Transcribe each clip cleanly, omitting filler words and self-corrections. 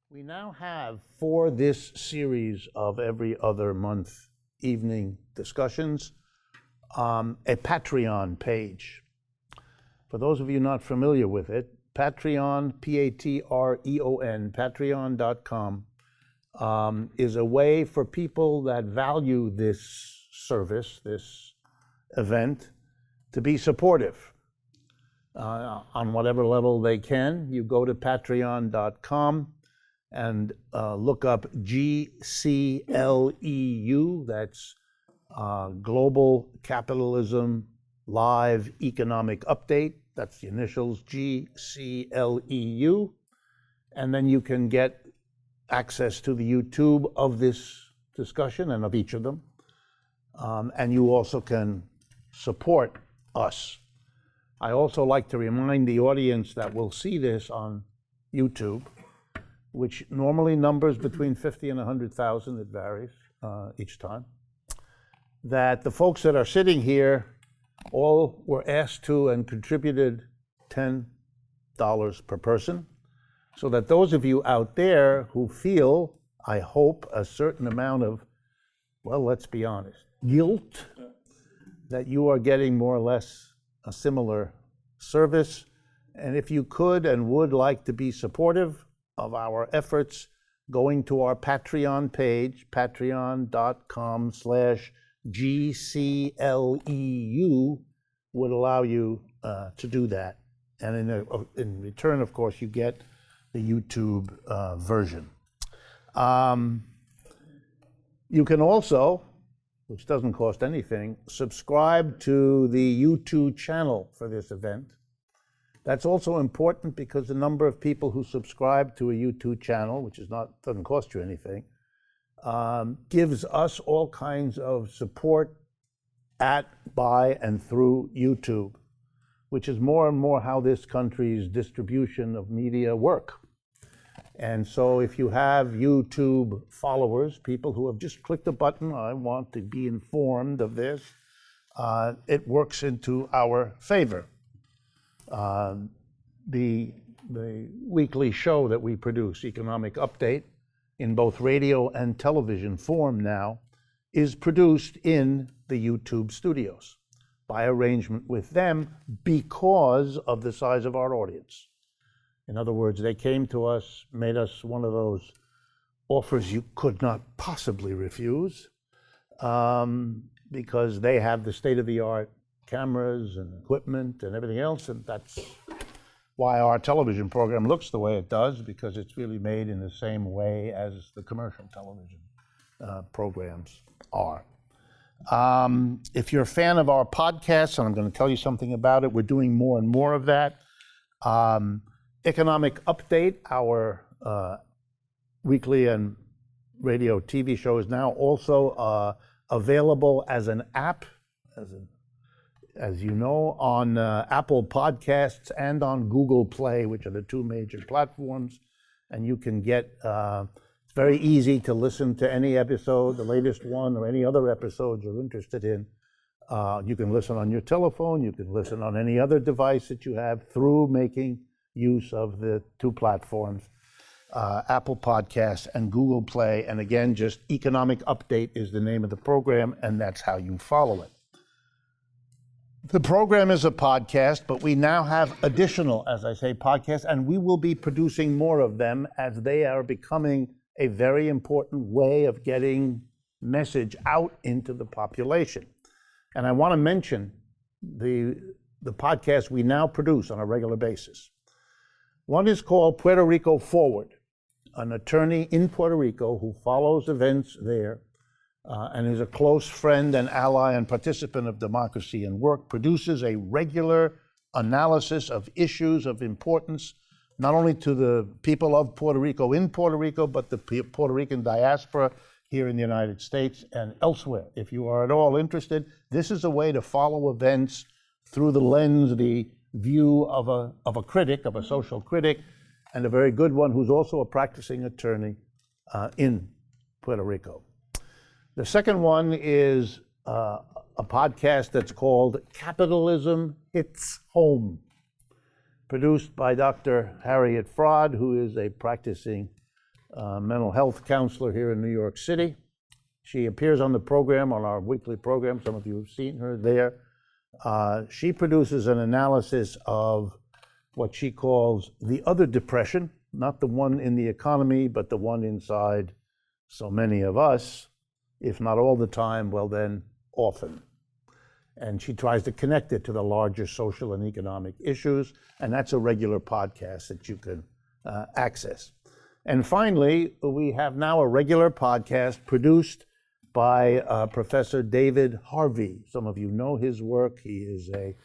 We now have, for this series of every other month evening discussions, a Patreon page. For those of you not familiar with it, Patreon, P-A-T-R-E-O-N, patreon.com, is a way for people that value this service, this event, to be supportive on whatever level they can. You go to patreon.com and look up GCLEU, that's Global Capitalism Live Economic Update. That's the initials, GCLEU. And then you can get access to the YouTube of this discussion and of each of them. And you also can support us. I also like to remind the audience that will see this on YouTube, which normally numbers between 50 and 100,000, it varies each time, that the folks that are sitting here all were asked to and contributed $10 per person, so that those of you out there who feel, I hope, a certain amount of, well, let's be honest, guilt, that you are getting more or less a similar service. And if you could and would like to be supportive of our efforts, going to our Patreon page, patreon.com/GCLEU, would allow you to do that. And in return, of course, you get the YouTube version. You can also, which doesn't cost anything, subscribe to the YouTube channel for this event. That's also important because the number of people who subscribe to a YouTube channel, which doesn't cost you anything, gives us all kinds of support at, by, and through YouTube, which is more and more how this country's distribution of media work. And so if you have YouTube followers, people who have just clicked a button, I want to be informed of this, it works into our favor. The weekly show that we produce, Economic Update, in both radio and television form now, is produced in the YouTube studios by arrangement with them because of the size of our audience. In other words, they came to us, made us one of those offers you could not possibly refuse, because they have the state-of-the-art cameras and equipment and everything else, and that's why our television program looks the way it does, because it's really made in the same way as the commercial television programs are. If you're a fan of our podcasts, and I'm going to tell you something about it, we're doing more and more of that. Economic Update, our weekly and radio TV show, is now also available as an app, as you know, on Apple Podcasts and on Google Play, which are the two major platforms. And you can get, it's very easy to listen to any episode, the latest one, or any other episode you're interested in. You can listen on your telephone, you can listen on any other device that you have through making use of the two platforms, Apple Podcasts and Google Play. And again, just Economic Update is the name of the program, and that's how you follow it. The program is a podcast, but we now have additional, as I say, podcasts, and we will be producing more of them as they are becoming a very important way of getting message out into the population. And I want to mention the podcasts we now produce on a regular basis. One is called Puerto Rico Forward. An attorney in Puerto Rico who follows events there and is a close friend and ally and participant of Democracy and Work, produces a regular analysis of issues of importance, not only to the people of Puerto Rico in Puerto Rico, but the Puerto Rican diaspora here in the United States and elsewhere. If you are at all interested, this is a way to follow events through the lens, the view of a critic, of a social critic, and a very good one who's also a practicing attorney in Puerto Rico. The second one is a podcast that's called Capitalism Hits Home, produced by Dr. Harriet Fraud, who is a practicing mental health counselor here in New York City. She appears on the program, on our weekly program. Some of you have seen her there. She produces an analysis of what she calls the other depression, not the one in the economy, but the one inside so many of us, if not all the time, well then often. And she tries to connect it to the larger social and economic issues, and that's a regular podcast that you can access. And finally, we have now a regular podcast produced by Professor David Harvey. Some of you know his work. He is a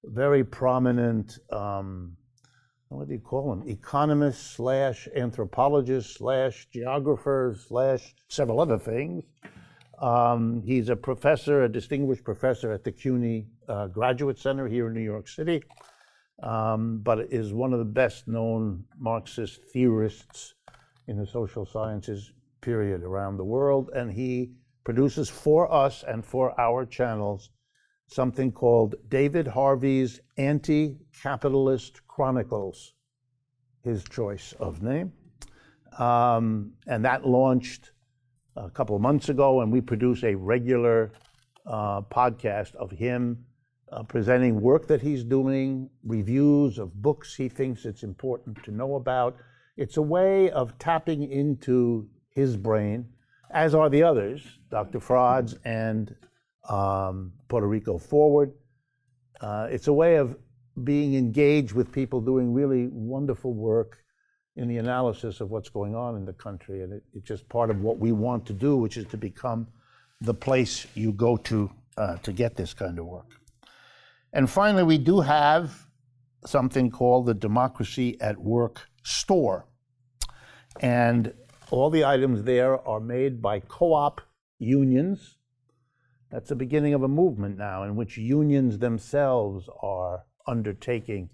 very prominent, what do you call him? Economist slash anthropologist slash geographer slash several other things. He's a professor, a distinguished professor at the CUNY Graduate Center here in New York City, but is one of the best known Marxist theorists in the social sciences period around the world. And he produces for us and for our channels something called David Harvey's Anti-Capitalist Chronicles, his choice of name. And that launched a couple of months ago, and we produce a regular podcast of him presenting work that he's doing, reviews of books he thinks it's important to know about. It's a way of tapping into his brain, as are the others, Dr. Fraud's and Puerto Rico Forward. It's a way of being engaged with people doing really wonderful work in the analysis of what's going on in the country. And it's just part of what we want to do, which is to become the place you go to get this kind of work. And finally, we do have something called the Democracy at Work store. And all the items there are made by co-op unions. That's the beginning of a movement now in which unions themselves are undertaking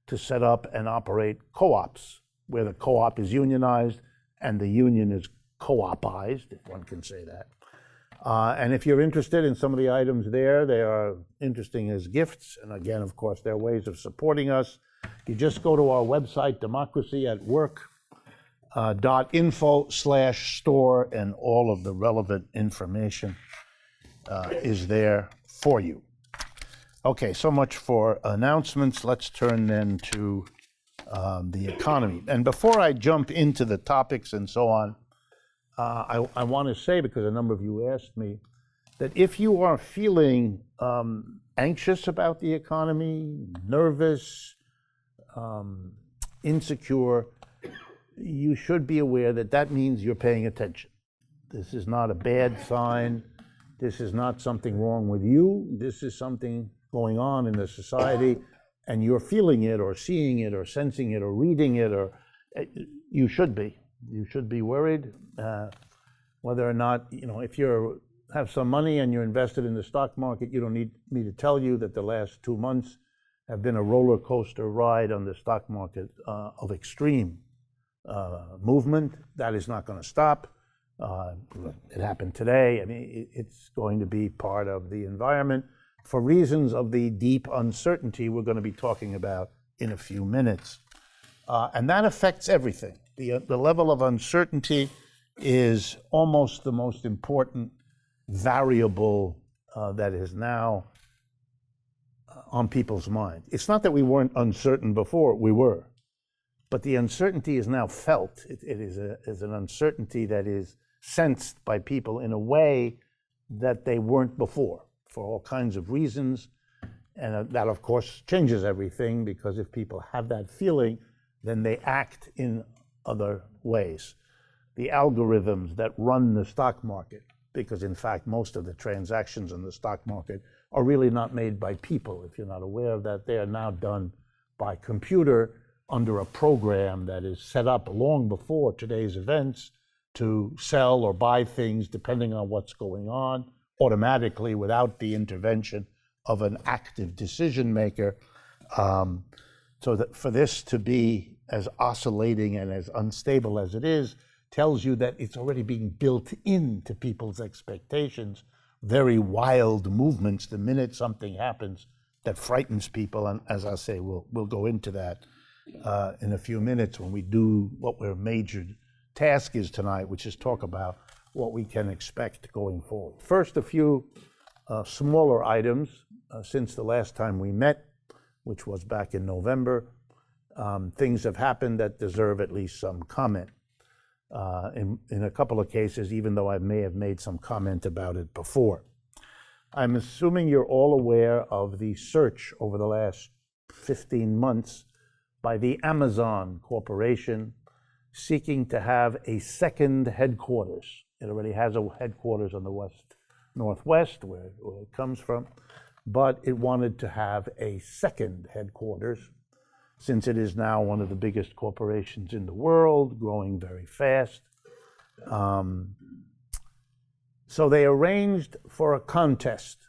to set up and operate co-ops, where the co-op is unionized and the union is co-opized, if one can say that. And if you're interested in some of the items there, they are interesting as gifts. And again, of course, there are ways of supporting us. You just go to our website, democracyatwork.info/store, and all of the relevant information is there for you. Okay, so much for announcements. Let's turn then to the economy. And before I jump into the topics and so on, I want to say, because a number of you asked me, that if you are feeling anxious about the economy, nervous, insecure, you should be aware that that means you're paying attention. This is not a bad sign. This is not something wrong with you. This is something going on in the society, and you're feeling it or seeing it or sensing it or reading it, or you should be. You should be worried whether or not, if you have some money and you're invested in the stock market, you don't need me to tell you that the last 2 months have been a roller coaster ride on the stock market of extreme movement. That is not going to stop. It happened today. I mean, it's going to be part of the environment for reasons of the deep uncertainty we're going to be talking about in a few minutes. And that affects everything. The level of uncertainty is almost the most important variable that is now on people's mind. It's not that we weren't uncertain before, we were. But the uncertainty is now felt. It is an uncertainty that is sensed by people in a way that they weren't before, for all kinds of reasons. And that, of course, changes everything, because if people have that feeling, then they act in other ways. The algorithms that run the stock market, because in fact, most of the transactions in the stock market are really not made by people. If you're not aware of that, they are now done by computer under a program that is set up long before today's events to sell or buy things depending on what's going on, automatically without the intervention of an active decision maker. So that for this to be as oscillating and as unstable as it is, tells you that it's already being built into people's expectations. Very wild movements the minute something happens that frightens people. And as I say, we'll go into that in a few minutes when we do what we're majored task is tonight, which is talk about what we can expect going forward. First, a few smaller items since the last time we met, which was back in November. Things have happened that deserve at least some comment. In a couple of cases, even though I may have made some comment about it before. I'm assuming you're all aware of the search over the last 15 months by the Amazon Corporation seeking to have a second headquarters. It already has a headquarters on the northwest, where it comes from, but it wanted to have a second headquarters since it is now one of the biggest corporations in the world, growing very fast. So they arranged for a contest.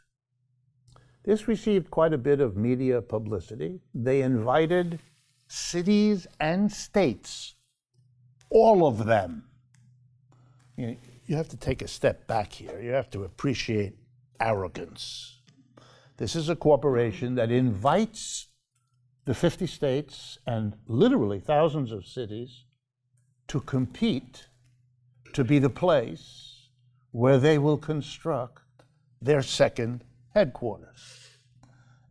This received quite a bit of media publicity. They invited cities and states, all of them. You have to take a step back here. You have to appreciate arrogance. This is a corporation that invites the 50 states and literally thousands of cities to compete to be the place where they will construct their second headquarters.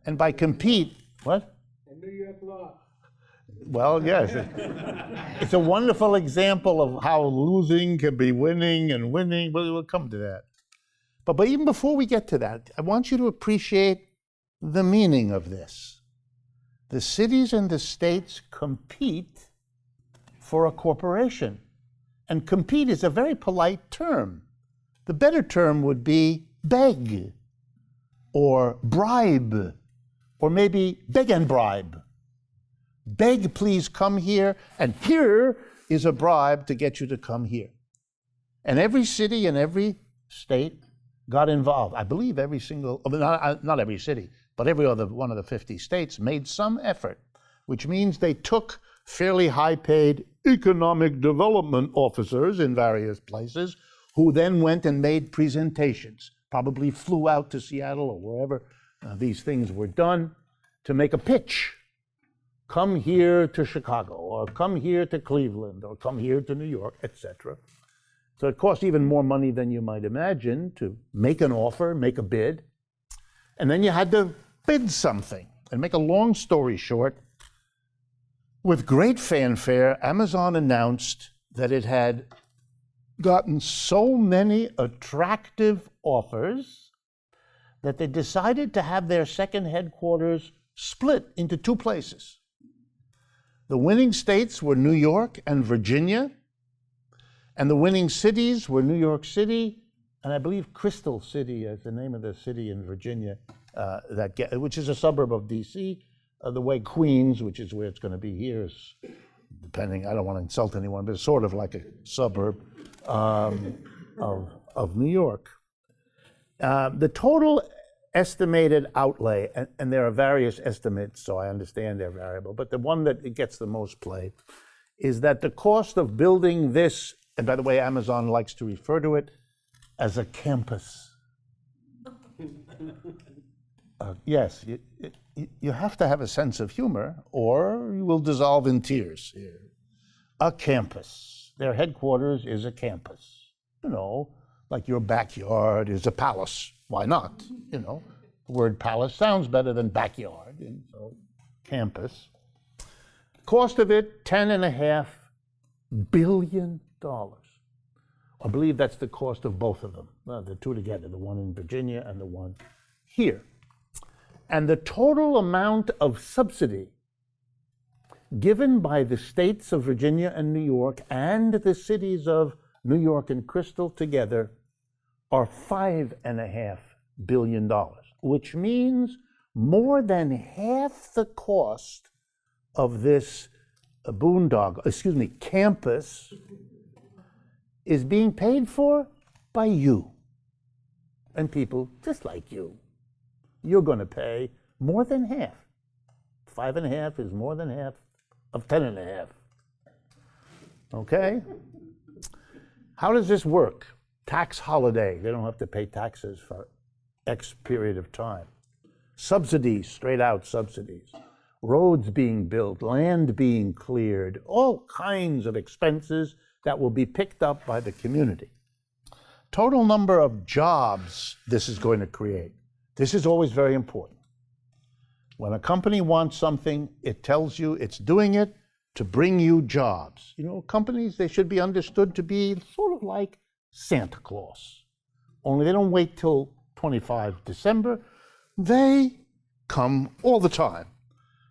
And by compete, what? In New York law. Well, yes. It's a wonderful example of how losing can be winning and winning, but we'll come to that. But even before we get to that, I want you to appreciate the meaning of this. The cities and the states compete for a corporation. And compete is a very polite term. The better term would be beg, or bribe, or maybe beg and bribe. Beg, please come here, and here is a bribe to get you to come here. And every city and every state got involved. I believe every single, not every city, but every other one of the 50 states made some effort, which means they took fairly high-paid economic development officers in various places who then went and made presentations, probably flew out to Seattle or wherever these things were done to make a pitch. Come here to Chicago, or come here to Cleveland, or come here to New York, etc. So it costs even more money than you might imagine to make an offer, make a bid. And then you had to bid something. And make a long story short, with great fanfare, Amazon announced that it had gotten so many attractive offers that they decided to have their second headquarters split into two places. The winning states were New York and Virginia, and the winning cities were New York City, and I believe Crystal City is the name of the city in Virginia, which is a suburb of D.C., the way Queens, which is where it's going to be here, is, depending, I don't want to insult anyone, but it's sort of like a suburb of New York. The total estimated outlay, and there are various estimates, so I understand they're variable, but the one that gets the most play is that the cost of building this, and by the way, Amazon likes to refer to it as a campus. Yes, you have to have a sense of humor, or you will dissolve in tears here. A campus. Their headquarters is a campus. You know, like your backyard is a palace. Why not? You know, the word palace sounds better than backyard, and so campus. Cost of it, $10.5 billion. I believe that's the cost of both of them, the two together, the one in Virginia and the one here. And the total amount of subsidy given by the states of Virginia and New York and the cities of New York and Crystal together are $5.5 billion, which means more than half the cost of this campus is being paid for by you and people just like you. You're going to pay more than half. 5.5 is more than half of 10.5. Okay? How does this work? Tax holiday. They don't have to pay taxes for X period of time. Subsidies, straight out subsidies. Roads being built, land being cleared, all kinds of expenses that will be picked up by the community. Total number of jobs this is going to create. This is always very important. When a company wants something, it tells you it's doing it to bring you jobs. You know, companies, they should be understood to be sort of like Santa Claus. Only they don't wait till 25 December. They come all the time,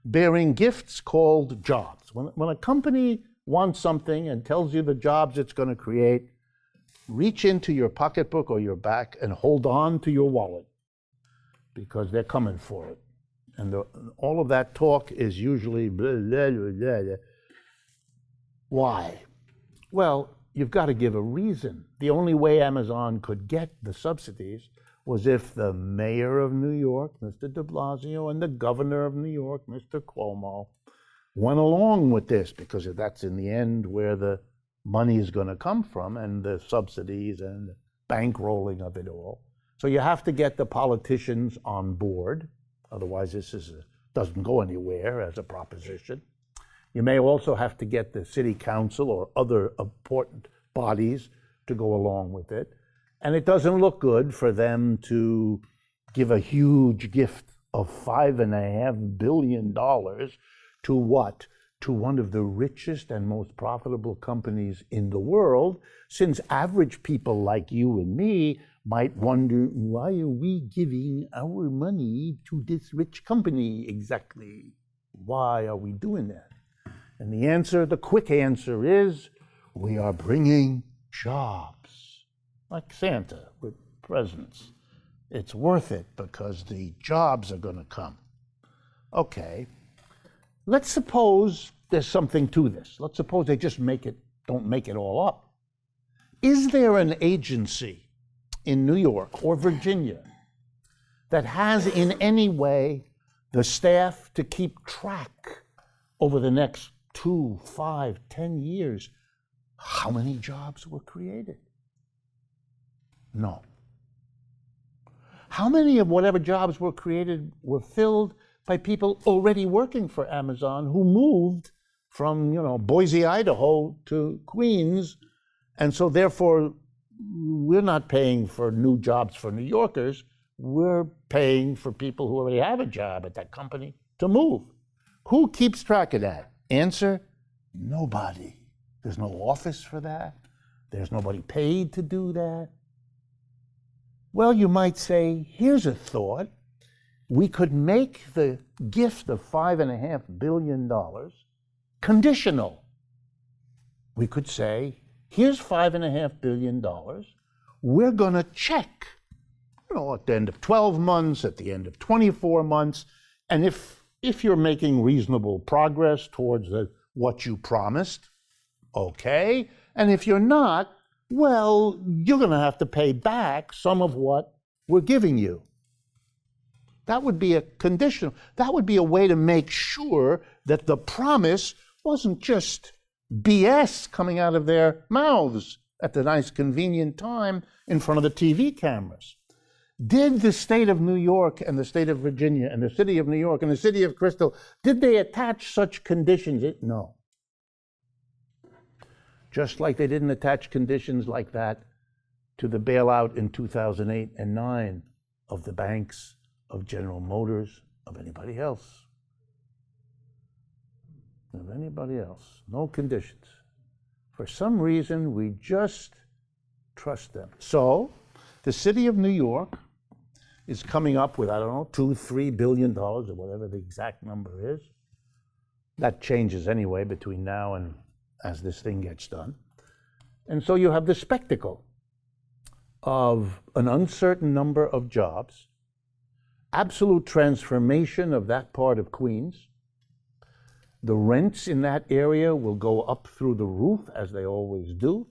bearing gifts called jobs. When a company wants something and tells you the jobs it's going to create, reach into your pocketbook or your back and hold on to your wallet, because they're coming for it. And all of that talk is usually blah, blah, blah, blah. Why? Well, you've got to give a reason. The only way Amazon could get the subsidies was if the mayor of New York, Mr. de Blasio, and the governor of New York, Mr. Cuomo, went along with this, because that's in the end where the money is going to come from, and the subsidies and the bankrolling of it all. So you have to get the politicians on board. Otherwise, this doesn't go anywhere as a proposition. You may also have to get the city council or other important bodies to go along with it. And it doesn't look good for them to give a huge gift of $5.5 billion to what? To one of the richest and most profitable companies in the world, since average people like you and me might wonder, why are we giving our money to this rich company exactly? Why are we doing that? And the answer, the quick answer is, we are bringing jobs, like Santa with presents. It's worth it because the jobs are going to come. Okay, let's suppose there's something to this. Let's suppose they just don't make it all up. Is there an agency in New York or Virginia that has in any way the staff to keep track over the next 2, 5, 10 years how many jobs were created? No. How many of whatever jobs were created were filled by people already working for Amazon who moved from, Boise, Idaho to Queens, and so therefore we're not paying for new jobs for New Yorkers, we're paying for people who already have a job at that company to move. Who keeps track of that? Answer, nobody. There's no office for that. There's nobody paid to do that. Well, you might say, here's a thought. We could make the gift of $5.5 billion conditional. We could say, here's $5.5 billion. We're going to check, at the end of 12 months, at the end of 24 months, and if you're making reasonable progress towards what you promised, okay. And if you're not, well, you're going to have to pay back some of what we're giving you. That would be a conditional. That would be a way to make sure that the promise wasn't just BS coming out of their mouths at the nice convenient time in front of the TV cameras. Did the state of New York and the state of Virginia and the city of New York and the city of Crystal, did they attach such conditions? No. Just like they didn't attach conditions like that to the bailout in 2008 and 9 of the banks, of General Motors, of anybody else. Of anybody else. No conditions. For some reason, we just trust them. So, the city of New York is coming up with, $2-3 billion, or whatever the exact number is. That changes anyway between now and as this thing gets done. And so you have the spectacle of an uncertain number of jobs, absolute transformation of that part of Queens. The rents in that area will go up through the roof, as they always do.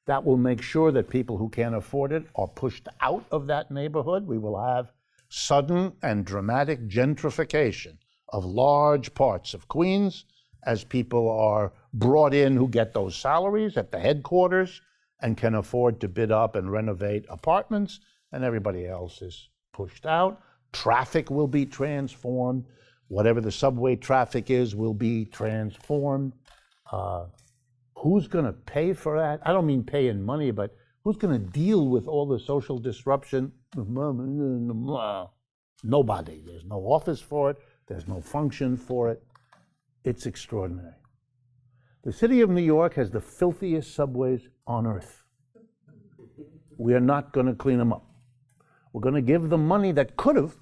That will make sure that people who can't afford it are pushed out of that neighborhood. We will have sudden and dramatic gentrification of large parts of Queens as people are brought in who get those salaries at the headquarters and can afford to bid up and renovate apartments, and everybody else is pushed out. Traffic will be transformed. Whatever the subway traffic is will be transformed. who's going to pay for that? I don't mean pay in money, but who's going to deal with all the social disruption? Nobody. There's no office for it. There's no function for it. It's extraordinary. The city of New York has the filthiest subways on earth. We are not going to clean them up. We're going to give the money that could have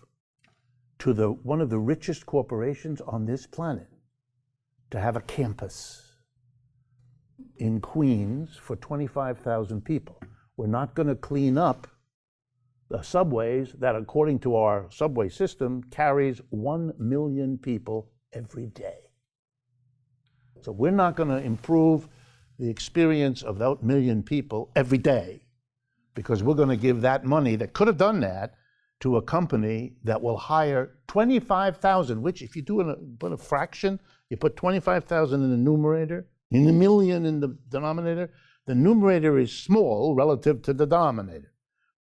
to one of the richest corporations on this planet to have a campus in Queens for 25,000 people. We're not going to clean up the subways that, according to our subway system, carries 1 million people every day. So we're not going to improve the experience of that 1 million people every day because we're going to give that money that could have done that to a company that will hire 25,000, which if you put a fraction, you put 25,000 in the numerator, in the million in the denominator, the numerator is small relative to the denominator.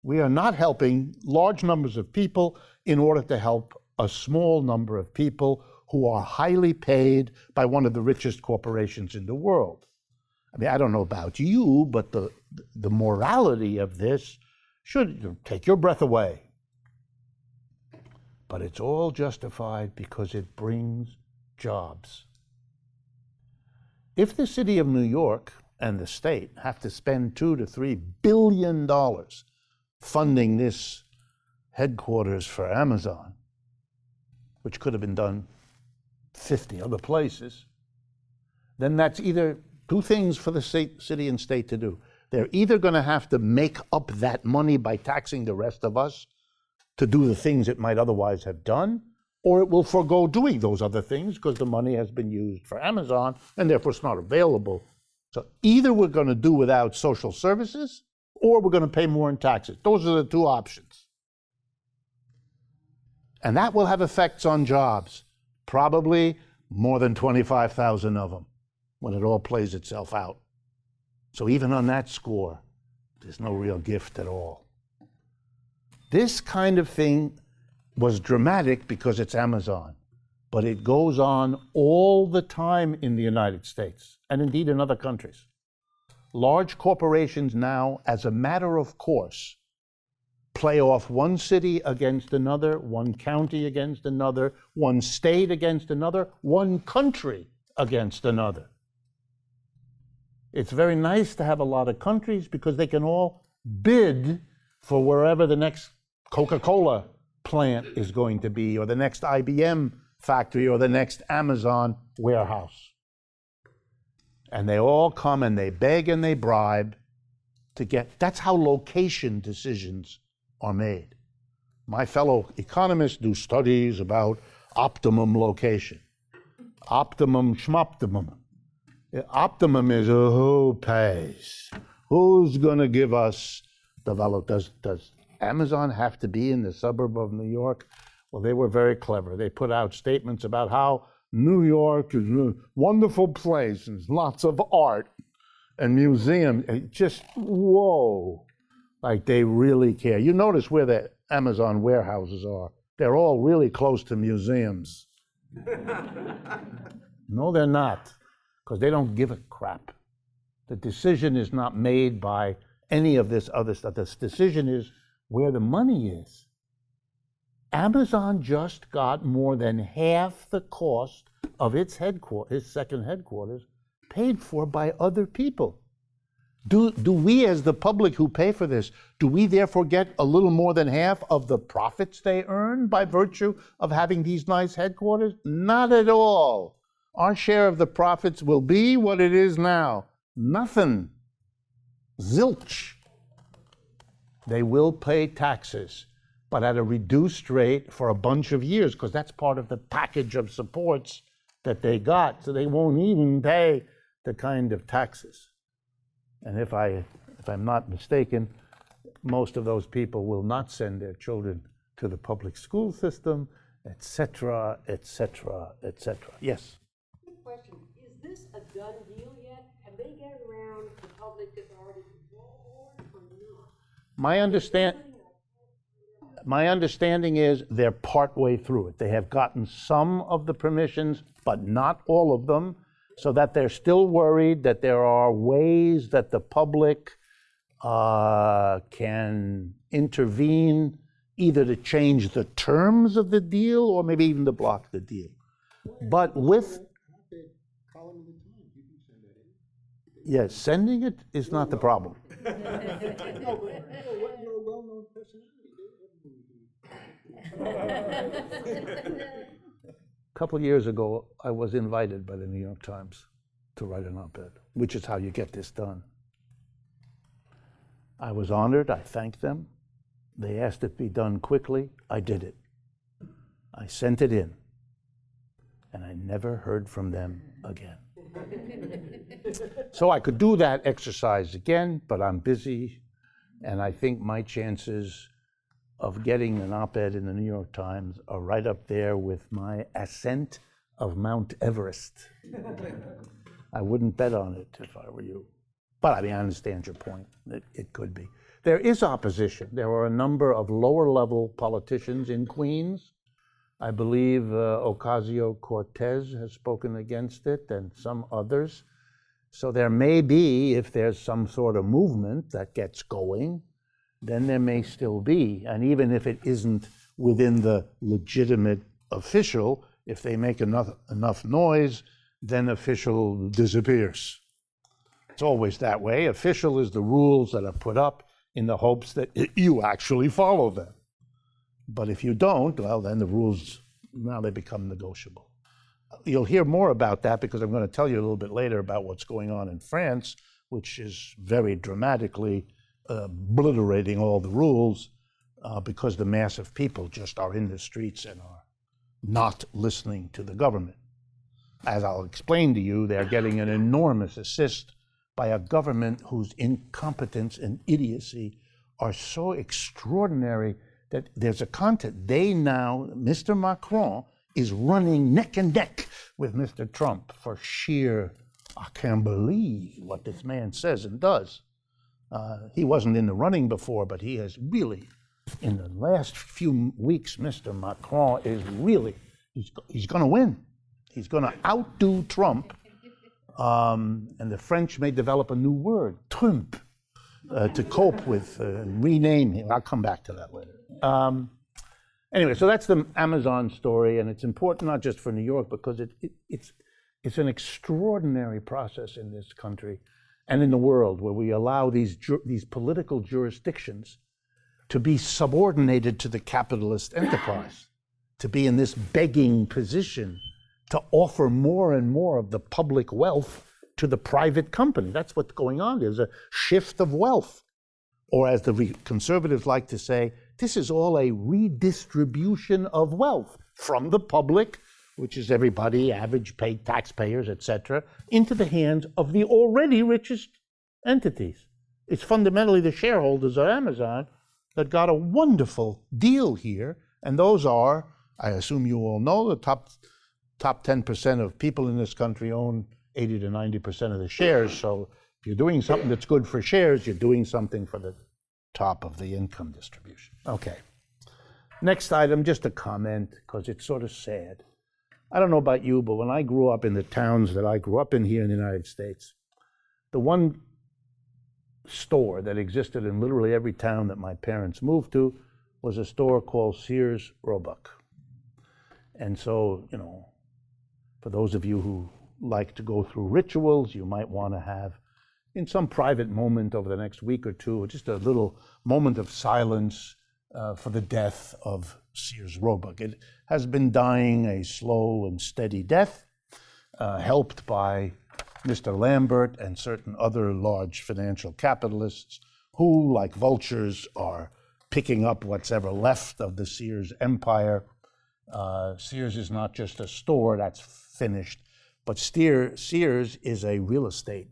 We are not helping large numbers of people in order to help a small number of people who are highly paid by one of the richest corporations in the world. I mean, I don't know about you, but the morality of this should take your breath away. But it's all justified because it brings jobs. If the city of New York and the state have to spend $2 to $3 billion funding this headquarters for Amazon, which could have been done 50 other places, then that's either two things for the city and state to do. They're either going to have to make up that money by taxing the rest of us to do the things it might otherwise have done, or it will forego doing those other things because the money has been used for Amazon and therefore it's not available. So either we're going to do without social services or we're going to pay more in taxes. Those are the two options. And that will have effects on jobs, probably more than 25,000 of them when it all plays itself out. So even on that score, there's no real gift at all. This kind of thing was dramatic because it's Amazon, but it goes on all the time in the United States and indeed in other countries. Large corporations now, as a matter of course, play off one city against another, one county against another, one state against another, one country against another. It's very nice to have a lot of countries because they can all bid for wherever the next Coca-Cola plant is going to be, or the next IBM factory, or the next Amazon warehouse. And they all come and they beg and they bribe to get, that's how location decisions are made. My fellow economists do studies about optimum location. Optimum schmoptimum. Optimum is who pays? Who's going to give us develop? Does Amazon have to be in the suburb of New York? Well, they were very clever. They put out statements about how New York is a wonderful place and lots of art and museums. Just, whoa, like they really care. You notice where the Amazon warehouses are. They're all really close to museums. No, they're not, because they don't give a crap. The decision is not made by any of this other stuff. The decision is where the money is. Amazon just got more than half the cost of its second headquarters paid for by other people. Do we, as the public who pay for this, do we therefore get a little more than half of the profits they earn by virtue of having these nice headquarters? Not at all. Our share of the profits will be what it is now. Nothing. Zilch. They will pay taxes, but at a reduced rate for a bunch of years, because that's part of the package of supports that they got, so they won't even pay the kind of taxes. And if I'm not mistaken, most of those people will not send their children to the public school system, et cetera, et cetera, et cetera. Yes? Good question. Is this a done deal yet? Have they get around the public authority control board or not? My understanding is they're partway through it. They have gotten some of the permissions, but not all of them. so that they're still worried that there are ways that the public can intervene either to change the terms of the deal or maybe even to block the deal. But with, yes, sending it is not the problem. No, but you're a well-known personality. A couple of years ago, I was invited by the New York Times to write an op-ed, which is how you get this done. I was honored. I thanked them. They asked it be done quickly. I did it. I sent it in, and I never heard from them again. So I could do that exercise again, but I'm busy, and I think my chances of getting an op-ed in the New York Times are right up there with my ascent of Mount Everest. I wouldn't bet on it if I were you. But I mean, I understand your point. It could be. There is opposition. There are a number of lower-level politicians in Queens. I believe Ocasio-Cortez has spoken against it, and some others. So there may be, if there's some sort of movement that gets going, then there may still be. And even if it isn't within the legitimate official, if they make enough noise, then official disappears. It's always that way. Official is the rules that are put up in the hopes that you actually follow them. But if you don't, well, then the rules, now they become negotiable. You'll hear more about that because I'm going to tell you a little bit later about what's going on in France, which is very dramatically obliterating all the rules because the mass of people just are in the streets and are not listening to the government. As I'll explain to you, they're getting an enormous assist by a government whose incompetence and idiocy are so extraordinary that there's a content. They now, Mr. Macron is running neck and neck with Mr. Trump for sheer, I can't believe what this man says and does. He wasn't in the running before, but he has really, in the last few weeks, Mr. Macron is really, he's going to win. He's going to outdo Trump. And the French may develop a new word, Trump, to cope with, rename him. I'll come back to that later. Anyway, so that's the Amazon story, and it's important not just for New York, because it's an extraordinary process in this country and in the world where we allow these political jurisdictions to be subordinated to the capitalist enterprise, to be in this begging position to offer more and more of the public wealth to the private company. That's what's going on. There's a shift of wealth. Or as the conservatives like to say, this is all a redistribution of wealth from the public, which is everybody, average paid taxpayers, etc., into the hands of the already richest entities. It's fundamentally the shareholders of Amazon that got a wonderful deal here, and those are, I assume you all know, the top 10% of people in this country own 80 to 90% of the shares. So if you're doing something that's good for shares, you're doing something for the top of the income distribution. Okay. Next item, just a comment, because it's sort of sad. I don't know about you, but when I grew up in the towns that I grew up in here in the United States, the one store that existed in literally every town that my parents moved to was a store called Sears Roebuck. And so, you know, for those of you who like to go through rituals, you might want to have, in some private moment over the next week or two, just a little moment of silence for the death of Sears Roebuck. It has been dying a slow and steady death, helped by Mr. Lambert and certain other large financial capitalists who, like vultures, are picking up what's ever left of the Sears empire. Sears is not just a store, that's finished, but Sears is a real estate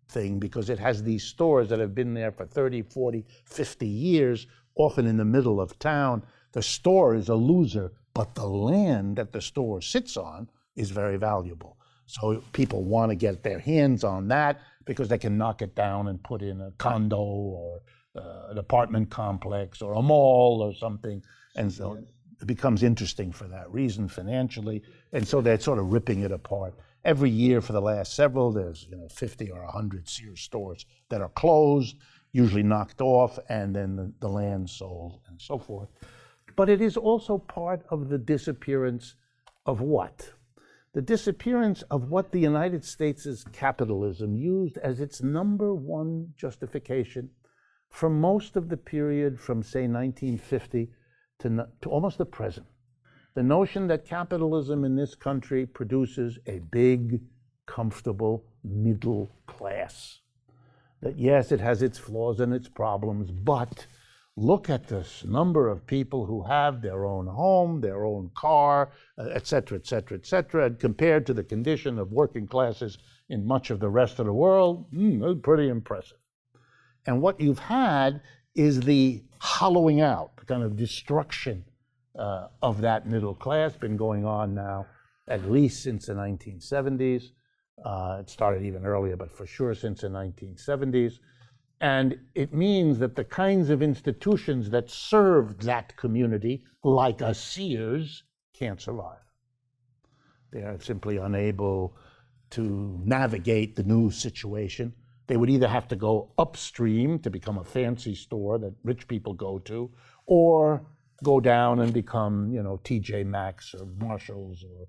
thing because it has these stores that have been there for 30, 40, 50 years, often in the middle of town. The store is a loser, but the land that the store sits on is very valuable. So people want to get their hands on that because they can knock it down and put in a condo or an apartment complex or a mall or something. And so it becomes interesting for that reason financially. And so they're sort of ripping it apart. every year for the last several, there's 50 or 100 Sears stores that are closed, usually knocked off, and then the land sold and so forth. But it is also part of the disappearance of what? The disappearance of what the United States' capitalism used as its number one justification for most of the period from, say, 1950 to almost the present. The notion that capitalism in this country produces a big, comfortable middle class. That yes, it has its flaws and its problems, but look at this number of people who have their own home, their own car, et cetera, et cetera, et cetera, and compared to the condition of working classes in much of the rest of the world, it's pretty impressive. And what you've had is the hollowing out, the kind of destruction of that middle class, been going on now at least since the 1970s. It started even earlier, but for sure since the 1970s. And it means that the kinds of institutions that served that community, like a Sears, can't survive. They are simply unable to navigate the new situation. They would either have to go upstream to become a fancy store that rich people go to, or go down and become, TJ Maxx or Marshalls or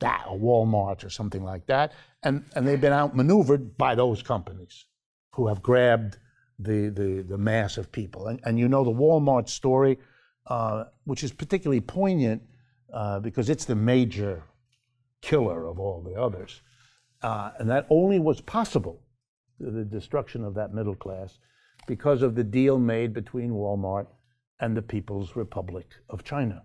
Walmart or something like that. And they've been outmaneuvered by those companies who have grabbed the mass of people. And the Walmart story, which is particularly poignant because it's the major killer of all the others. And that only was possible, the destruction of that middle class, because of the deal made between Walmart and the People's Republic of China.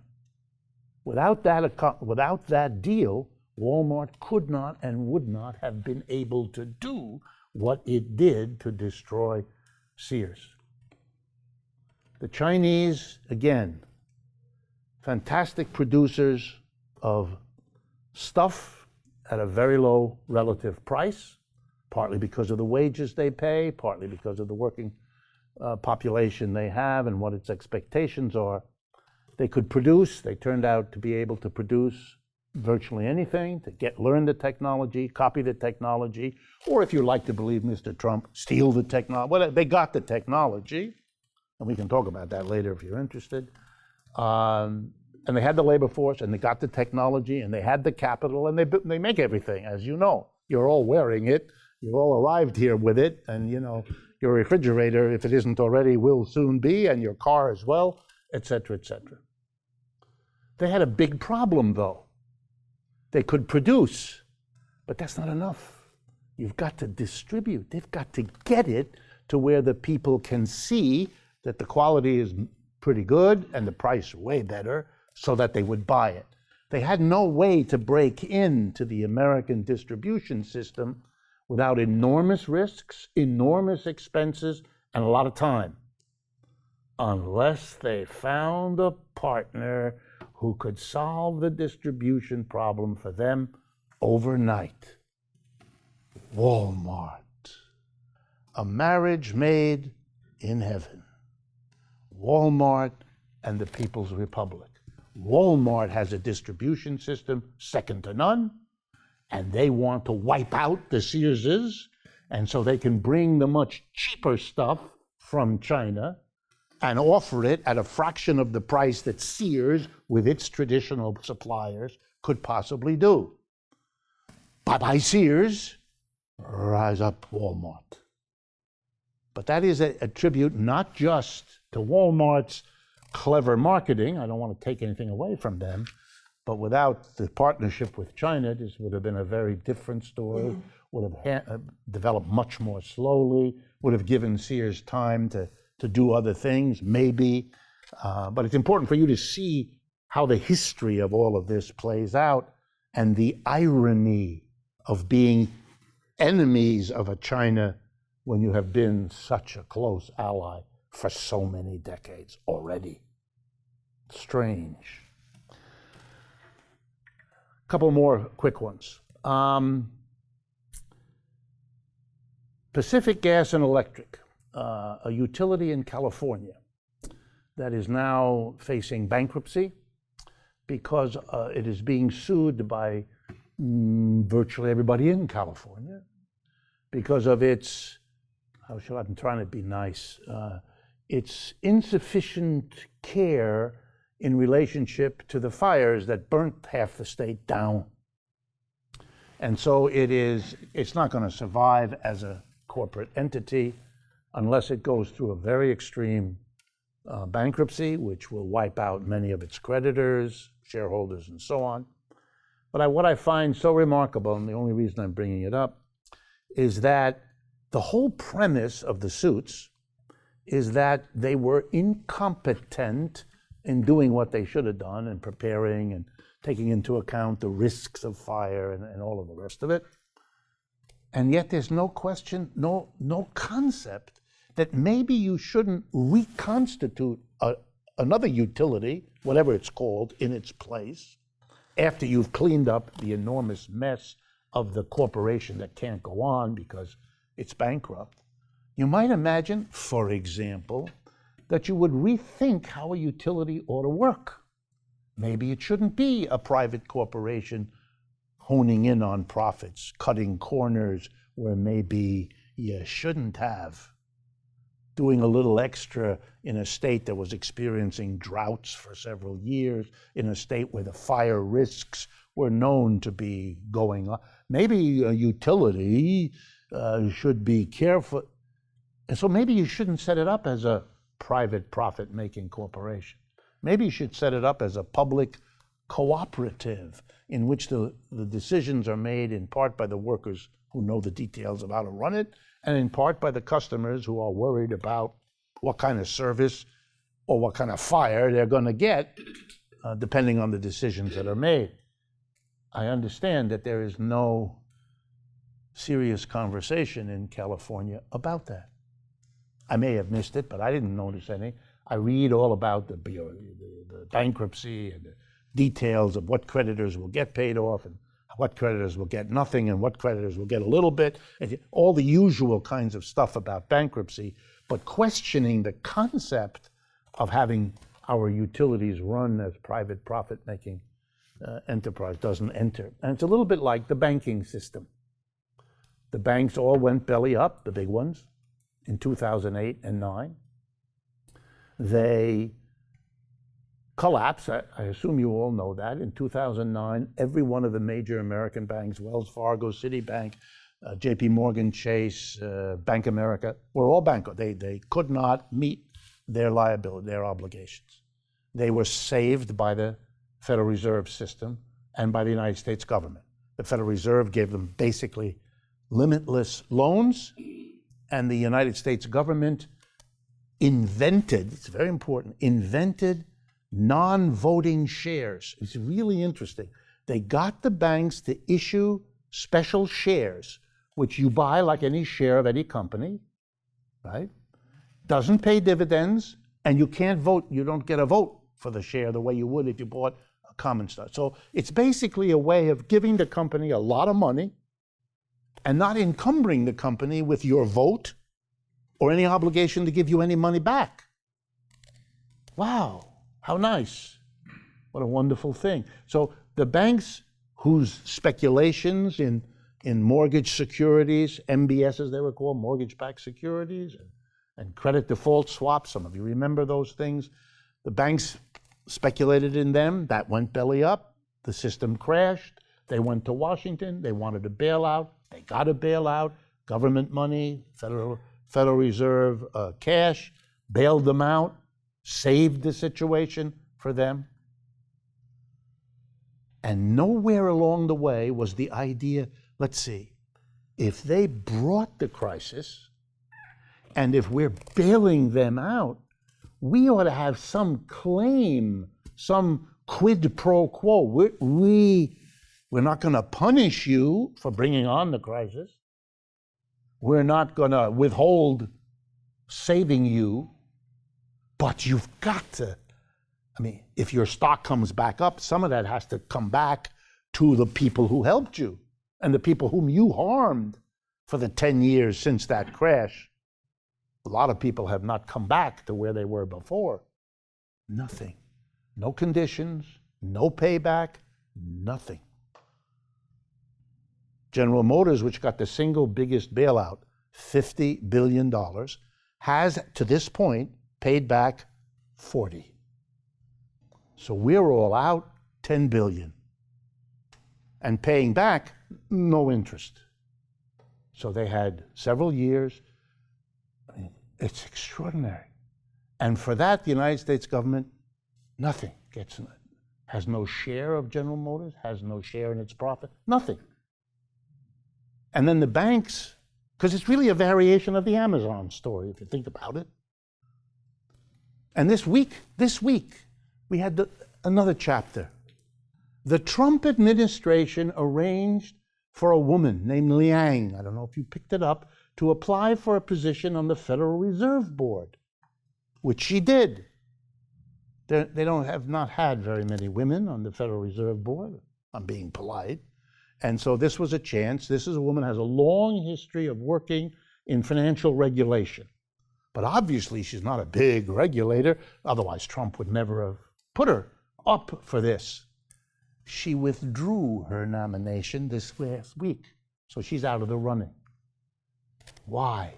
Without that deal, Walmart could not and would not have been able to do what it did to destroy Sears. The Chinese, again, fantastic producers of stuff at a very low relative price, partly because of the wages they pay, partly because of the working population they have and what its expectations are. They turned out to be able to produce virtually anything, to learn the technology, copy the technology, or if you like to believe Mr. Trump, steal the technology. Well, they got the technology, and we can talk about that later if you're interested. And they had the labor force, and they got the technology, and they had the capital, and they make everything, as you know. You're all wearing it. You all arrived here with it, and your refrigerator, if it isn't already, will soon be, and your car as well, et cetera, et cetera. They had a big problem, though. They could produce, but that's not enough. You've got to distribute. They've got to get it to where the people can see that the quality is pretty good and the price way better, so that they would buy it. They had no way to break into the American distribution system without enormous risks, enormous expenses, and a lot of time, unless they found a partner who could solve the distribution problem for them overnight. Walmart. A marriage made in heaven. Walmart and the People's Republic. Walmart has a distribution system second to none, and they want to wipe out the Searses, and so they can bring the much cheaper stuff from China and offer it at a fraction of the price that Sears, with its traditional suppliers, could possibly do. Bye-bye Sears, rise up Walmart. But that is a tribute not just to Walmart's clever marketing. I don't want to take anything away from them, but without the partnership with China, this would have been a very different story, would have developed much more slowly, would have given Sears time to do other things, maybe. But it's important for you to see how the history of all of this plays out and the irony of being enemies of a China when you have been such a close ally for so many decades already. Strange. A couple more quick ones. Pacific Gas and Electric, a utility in California that is now facing bankruptcy because it is being sued by virtually everybody in California because of its, I'm trying to be nice, its insufficient care in relationship to the fires that burnt half the state down. And so it's not going to survive as a corporate entity unless it goes through a very extreme bankruptcy, which will wipe out many of its creditors, shareholders, and so on. But what I find so remarkable, and the only reason I'm bringing it up, is that the whole premise of the suits is that they were incompetent in doing what they should have done and preparing and taking into account the risks of fire and all of the rest of it. And yet there's no question, no concept that maybe you shouldn't reconstitute another utility, whatever it's called, in its place, after you've cleaned up the enormous mess of the corporation that can't go on because it's bankrupt. You might imagine, for example, that you would rethink how a utility ought to work. Maybe it shouldn't be a private corporation honing in on profits, cutting corners where maybe you shouldn't have, doing a little extra in a state that was experiencing droughts for several years, in a state where the fire risks were known to be going on. Maybe a utility should be careful. And so maybe you shouldn't set it up as a private profit-making corporation. Maybe you should set it up as a public cooperative in which the decisions are made in part by the workers who know the details of how to run it, and in part by the customers who are worried about what kind of service or what kind of fire they're going to get, depending on the decisions that are made. I understand that there is no serious conversation in California about that. I may have missed it, but I didn't notice any. I read all about the bankruptcy and the details of what creditors will get paid off and what creditors will get nothing and what creditors will get a little bit, and all the usual kinds of stuff about bankruptcy, but questioning the concept of having our utilities run as private profit-making enterprise doesn't enter. And it's a little bit like the banking system. The banks all went belly up, the big ones, in 2008 and 9. They collapsed. I assume you all know that. In 2009, every one of the major American banks, Wells Fargo, Citibank, JP Morgan Chase, Bank America, were all bankrupt. They could not meet their liability, their obligations. They were saved by the Federal Reserve System and by the United States government. The Federal Reserve gave them basically limitless loans, and the United States government invented, it's very important, invented non-voting shares. It's really interesting. They got the banks to issue special shares, which you buy like any share of any company, right? Doesn't pay dividends, and you can't vote. You don't get a vote for the share the way you would if you bought a common stock. So it's basically a way of giving the company a lot of money and not encumbering the company with your vote or any obligation to give you any money back. Wow, how nice. What a wonderful thing. So the banks whose speculations in mortgage securities, MBS as they were called, mortgage-backed securities, and credit default swaps, some of you remember those things. The banks speculated in them, that went belly up, the system crashed, they went to Washington, they wanted a bailout, they got a bailout, government money, Federal Reserve cash, bailed them out, saved the situation for them. And nowhere along the way was the idea, let's see, if they brought the crisis, and if we're bailing them out, we ought to have some claim, some quid pro quo. We're not going to punish you for bringing on the crisis. We're not going to withhold saving you, but you've got to, if your stock comes back up, some of that has to come back to the people who helped you and the people whom you harmed for the 10 years since that crash. A lot of people have not come back to where they were before. Nothing. No conditions, no payback, nothing. General Motors, which got the single biggest bailout, $50 billion, has to this point paid back 40. So we're all out $10 billion and paying back no interest. So they had several years. I mean, it's extraordinary. And for that, the United States government, nothing gets in it. Has no share of General Motors, has no share in its profit, nothing. And then the banks, because it's really a variation of the Amazon story, if you think about it. And this week, we had another chapter. The Trump administration arranged for a woman named Liang, I don't know if you picked it up, to apply for a position on the Federal Reserve Board, which she did. They have not had very many women on the Federal Reserve Board. I'm being polite. And so this was a chance. This is a woman who has a long history of working in financial regulation. But obviously she's not a big regulator, otherwise Trump would never have put her up for this. She withdrew her nomination this last week, so she's out of the running. Why?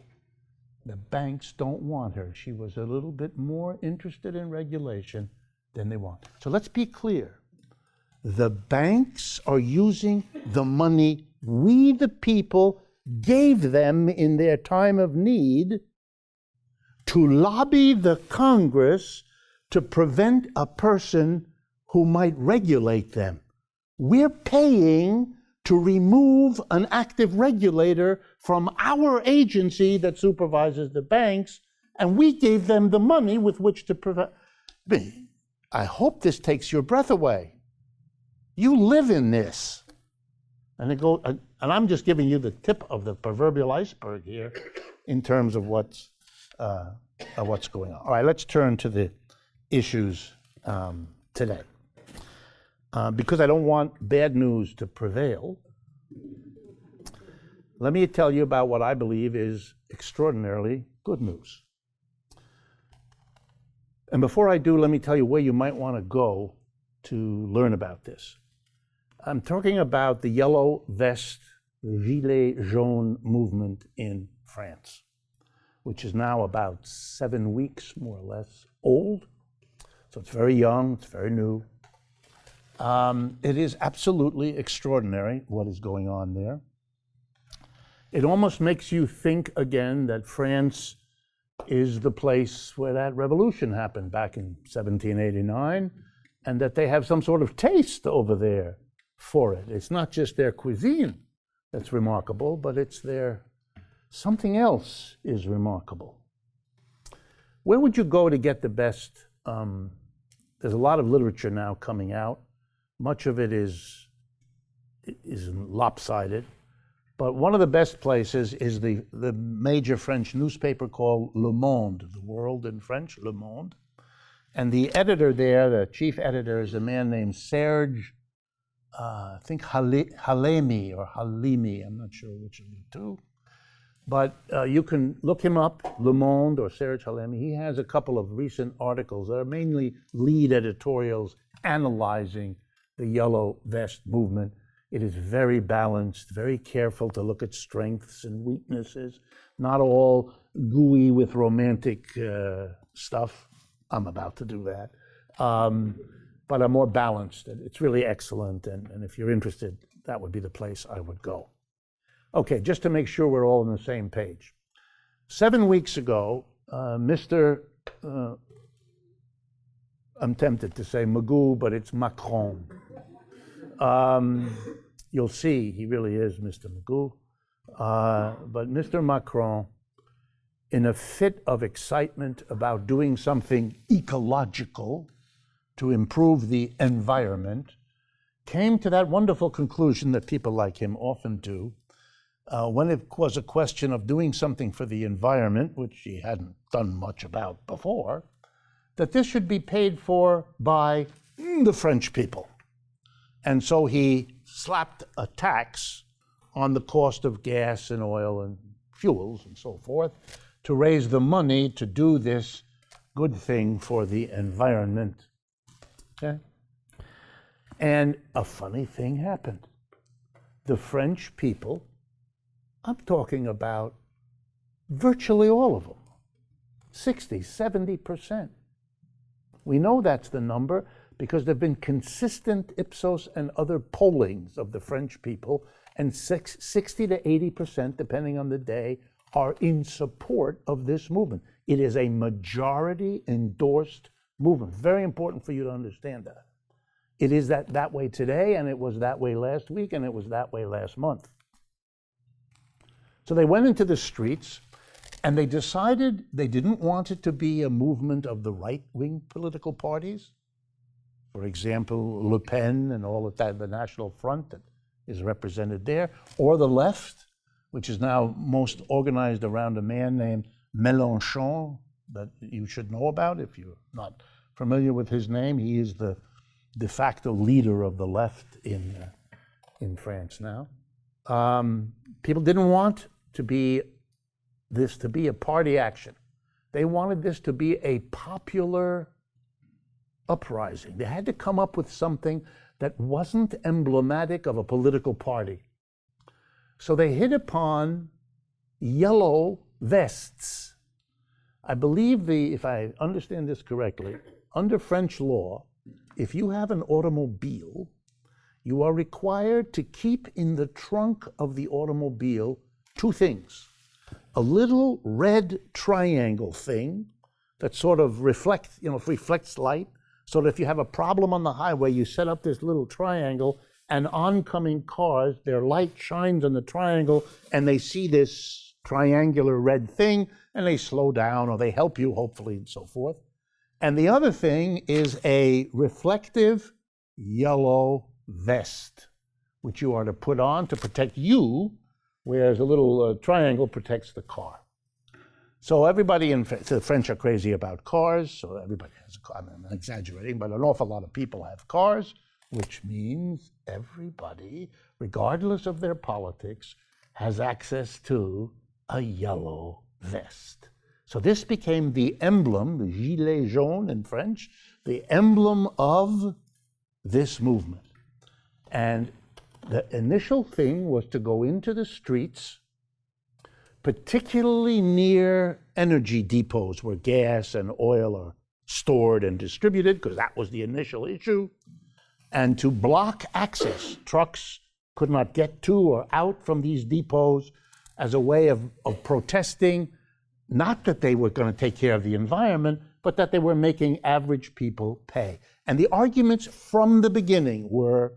The banks don't want her. She was a little bit more interested in regulation than they want. So let's be clear. The banks are using the money we, the people, gave them in their time of need to lobby the Congress to prevent a person who might regulate them. We're paying to remove an active regulator from our agency that supervises the banks, and we gave them the money with which to prevent. I hope this takes your breath away. You live in this. And I'm just giving you the tip of the proverbial iceberg here in terms of what's going on. All right, let's turn to the issues today. Because I don't want bad news to prevail, let me tell you about what I believe is extraordinarily good news. And before I do, let me tell you where you might want to go to learn about this. I'm talking about the yellow vest, gilet jaune movement in France, which is now about 7 weeks, more or less, old. So it's very young, it's very new. It is absolutely extraordinary what is going on there. It almost makes you think again that France is the place where that revolution happened back in 1789, and that they have some sort of taste over there for it. It's not just their cuisine that's remarkable, but it's something else is remarkable. Where would you go to get the best? There's a lot of literature now coming out. Much of it is lopsided, but one of the best places is the major French newspaper called Le Monde, the world in French, Le Monde. And the editor there, the chief editor, is a man named Serge, I think Halimi or Halimi, I'm not sure which of the two. But you can look him up, Le Monde or Serge Halimi. He has a couple of recent articles that are mainly lead editorials analyzing the yellow vest movement. It is very balanced, very careful to look at strengths and weaknesses, not all gooey with romantic stuff. I'm about to do that. But are more balanced. It's really excellent, and if you're interested, that would be the place I would go. Okay, just to make sure we're all on the same page. 7 weeks ago, Mr. I'm tempted to say Magoo, but it's Macron. You'll see, he really is Mr. Magoo. But Mr. Macron, in a fit of excitement about doing something ecological to improve the environment, came to that wonderful conclusion that people like him often do, when it was a question of doing something for the environment, which he hadn't done much about before, that this should be paid for by the French people. And so he slapped a tax on the cost of gas and oil and fuels and so forth to raise the money to do this good thing for the environment. Okay? And a funny thing happened. the French people, I'm talking about virtually all of them, 60, 70%. We know that's the number because there have been consistent Ipsos and other pollings of the French people, and 60 to 80%, depending on the day, are in support of this movement. It is a majority endorsed movement. Very important for you to understand that. It is that way today, and it was that way last week, and it was that way last month. So they went into the streets, and they decided they didn't want it to be a movement of the right-wing political parties. For example, Le Pen and all of that, the National Front that is represented there, or the left, which is now most organized around a man named Mélenchon, that you should know about if you're not familiar with his name. He is the de facto leader of the left in France now. People didn't want this to be a party action. They wanted this to be a popular uprising. They had to come up with something that wasn't emblematic of a political party. So they hit upon yellow vests. I believe if I understand this correctly, under French law, if you have an automobile, you are required to keep in the trunk of the automobile two things. A little red triangle thing that sort of reflects light, so that if you have a problem on the highway, you set up this little triangle, and oncoming cars, their light shines on the triangle, and they see this triangular red thing, and they slow down, or they help you, hopefully, and so forth. And the other thing is a reflective yellow vest, which you are to put on to protect you, whereas a little triangle protects the car. So everybody the French are crazy about cars, so everybody has a car. I'm exaggerating, but an awful lot of people have cars, which means everybody, regardless of their politics, has access to a yellow vest. So this became the emblem, the gilet jaune in French, the emblem of this movement. And the initial thing was to go into the streets, particularly near energy depots where gas and oil are stored and distributed, because that was the initial issue, and to block access. Trucks could not get to or out from these depots as a way of protesting, not that they were going to take care of the environment, but that they were making average people pay. And the arguments from the beginning were,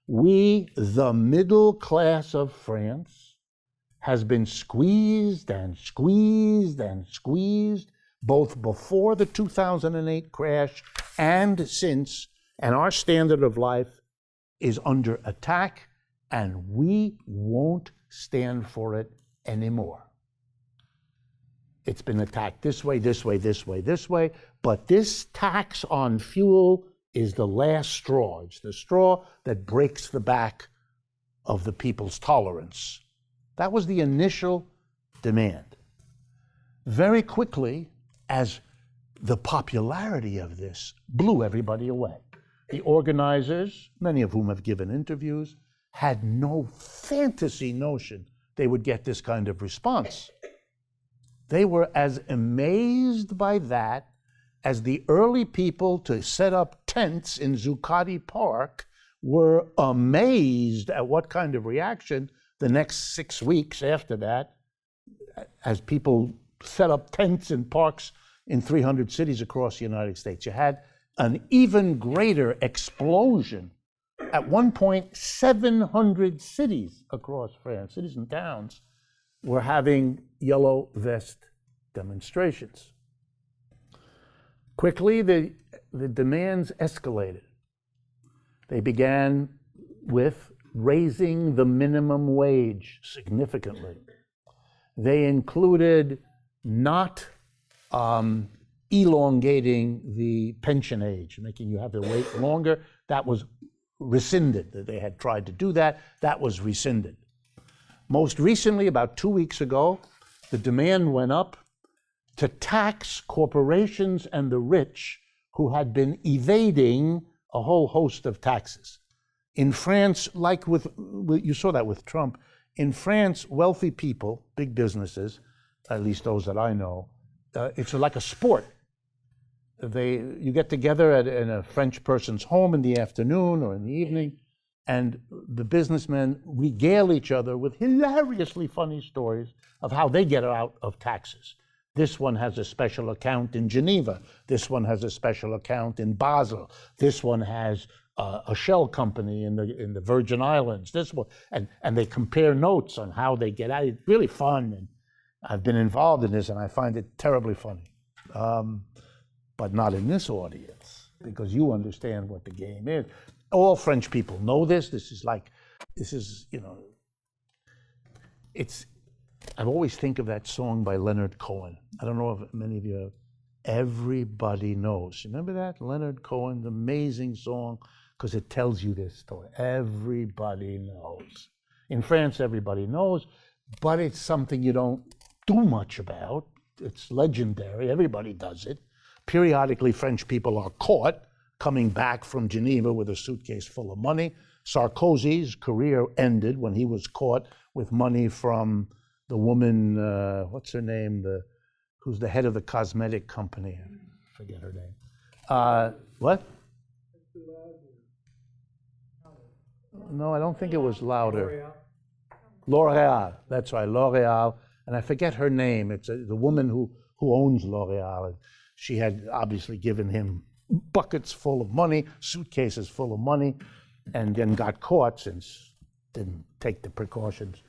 we, the middle class of France, has been squeezed and squeezed and squeezed, both before the 2008 crash and since, and our standard of life is under attack, and we won't stand for it anymore. It's been attacked this way, this way, this way, this way, but this tax on fuel is the last straw. It's the straw that breaks the back of the people's tolerance. That was the initial demand. Very quickly, as the popularity of this blew everybody away, the organizers, many of whom have given interviews, had no fantasy notion they would get this kind of response. They were as amazed by that as the early people to set up tents in Zuccotti Park were amazed at what kind of reaction the next 6 weeks after that, as people set up tents in parks in 300 cities across the United States. You had an even greater explosion. At one point, 700 cities across France, cities and towns, were having yellow vest demonstrations. Quickly, the demands escalated. They began with raising the minimum wage significantly. They included not elongating the pension age, making you have to wait longer. That was rescinded. They had tried to do that. That was rescinded. Most recently, about 2 weeks ago, the demand went up to tax corporations and the rich who had been evading a whole host of taxes. In France, like you saw that with Trump, in France, wealthy people, big businesses, at least those that I know, it's like a sport. You get together in a French person's home in the afternoon or in the evening, and the businessmen regale each other with hilariously funny stories of how they get out of taxes. This one has a special account in Geneva. This one has a special account in Basel. This one has a shell company in the Virgin Islands. This one, and they compare notes on how they get out. It's really fun, and I've been involved in this, and I find it terribly funny. But not in this audience, because you understand what the game is. All French people know this. This is, you know, I always think of that song by Leonard Cohen. I don't know if many of you have. Everybody Knows. Remember that? Leonard Cohen's amazing song, because it tells you this story. Everybody knows. In France, everybody knows, but it's something you don't do much about. It's legendary. Everybody does it. Periodically, French people are caught coming back from Geneva with a suitcase full of money. Sarkozy's career ended when he was caught with money from the woman, what's her name, who's the head of the cosmetic company. I forget her name. What? No, I don't think it was Louder. L'Oreal, that's right, L'Oreal. And I forget her name. It's the woman who owns L'Oreal. She had obviously given him buckets full of money, suitcases full of money, and then got caught since didn't take the precautions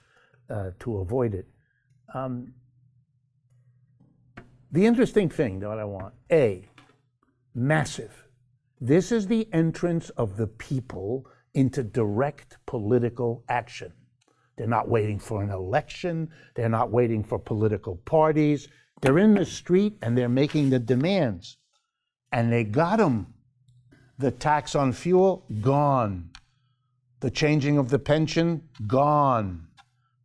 to avoid it. The interesting thing that I want, massive. This is the entrance of the people into direct political action. They're not waiting for an election. They're not waiting for political parties. They're in the street and they're making the demands. And they got them. The tax on fuel, gone. The changing of the pension, gone.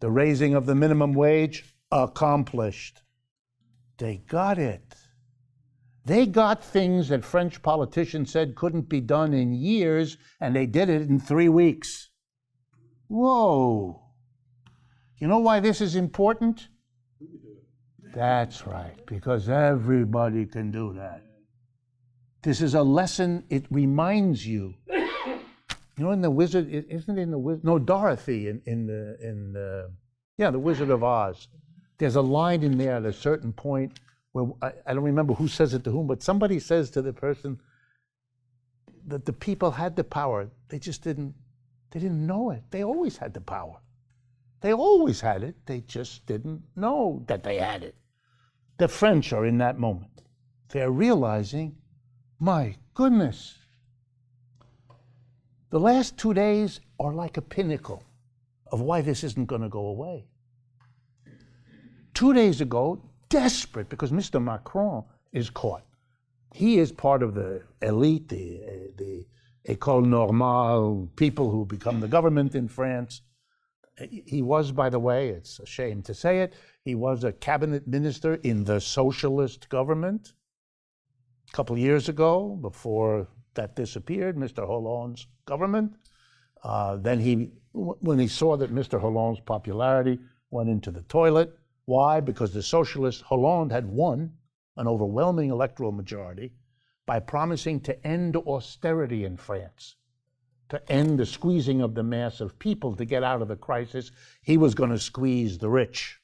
The raising of the minimum wage, accomplished. They got it. They got things that French politicians said couldn't be done in years, and they did it in 3 weeks. Whoa. You know why this is important? That's right, because everybody can do that. This is a lesson. It reminds you. You know, in the Wizard, isn't it in the Wizard? No, Dorothy in the Wizard of Oz. There's a line in there at a certain point where I don't remember who says it to whom, but somebody says to the person that the people had the power. They just didn't know it. They always had the power. They always had it. They just didn't know that they had it. The French are in that moment. They're realizing, my goodness, the last 2 days are like a pinnacle of why this isn't going to go away. 2 days ago, desperate, because Mr. Macron is caught. He is part of the elite, the École Normale, people who become the government in France. He was, by the way, it's a shame to say it, he was a cabinet minister in the socialist government a couple of years ago, before that disappeared, Mr. Hollande's government. Then when he saw that Mr. Hollande's popularity went into the toilet. Why? Because the socialist Hollande had won an overwhelming electoral majority by promising to end austerity in France, to end the squeezing of the mass of people to get out of the crisis. He was going to squeeze the rich.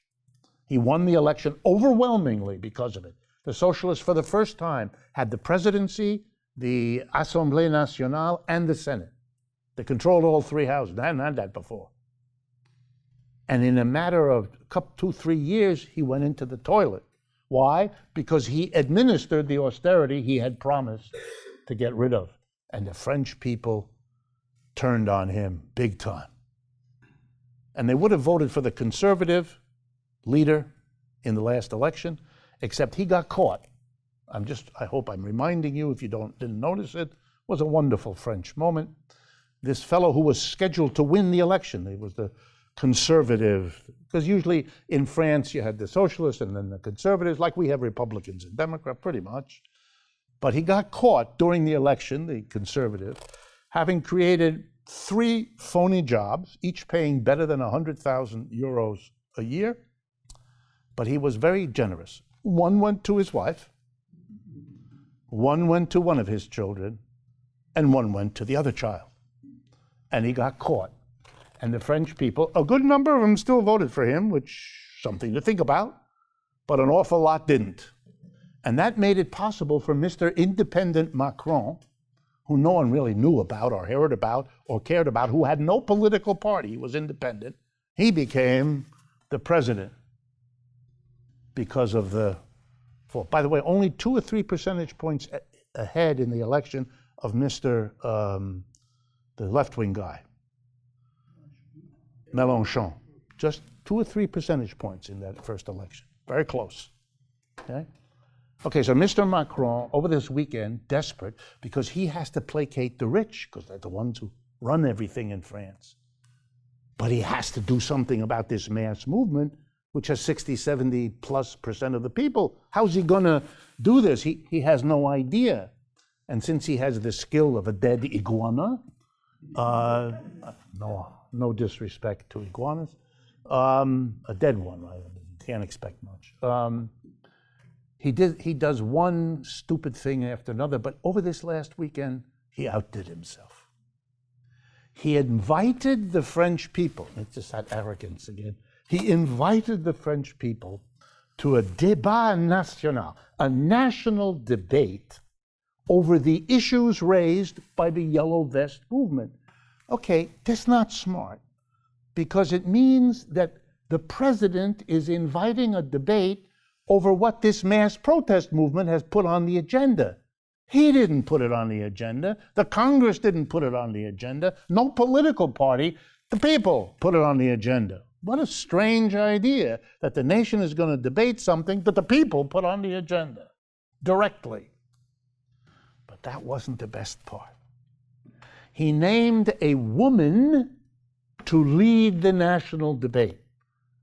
He won the election overwhelmingly because of it. The socialists, for the first time, had the presidency, the Assemblée Nationale, and the Senate. They controlled all three houses. They hadn't had that before. And in a matter of 2-3 years, he went into the toilet. Why? Because he administered the austerity he had promised to get rid of. And the French people turned on him big time. And they would have voted for the conservative leader in the last election, except he got caught. I hope I'm reminding you, if you didn't notice it, was a wonderful French moment. This fellow who was scheduled to win the election, he was the conservative, because usually in France you had the socialists and then the conservatives, like we have Republicans and Democrats, pretty much. But he got caught during the election, the conservative, having created 3 phony jobs, each paying better than 100,000 euros a year, but he was very generous. One went to his wife, one went to one of his children, and one went to the other child. And he got caught. And the French people, a good number of them still voted for him, which something to think about, but an awful lot didn't. And that made it possible for Mr. Independent Macron, who no one really knew about or heard about or cared about, who had no political party, he was independent, he became the president because of the fall. By the way, only 2 or 3 percentage points ahead in the election of Mr. The left-wing guy, Mélenchon. Just 2 or 3 percentage points in that first election. Very close. Okay, so Mr. Macron, over this weekend, desperate, because he has to placate the rich, because they're the ones who run everything in France. But he has to do something about this mass movement, which has 60, 70+% of the people. How's he gonna do this? He has no idea. And since he has the skill of a dead iguana, no disrespect to iguanas, a dead one, I can't expect much. He does one stupid thing after another, but over this last weekend, he outdid himself. He invited the French people, it's just that arrogance again, he invited the French people to a débat national, a national debate over the issues raised by the Yellow Vest movement. Okay, that's not smart, because it means that the president is inviting a debate over what this mass protest movement has put on the agenda. He didn't put it on the agenda. The Congress didn't put it on the agenda. No political party. The people put it on the agenda. What a strange idea that the nation is going to debate something that the people put on the agenda directly. But that wasn't the best part. He named a woman to lead the national debate,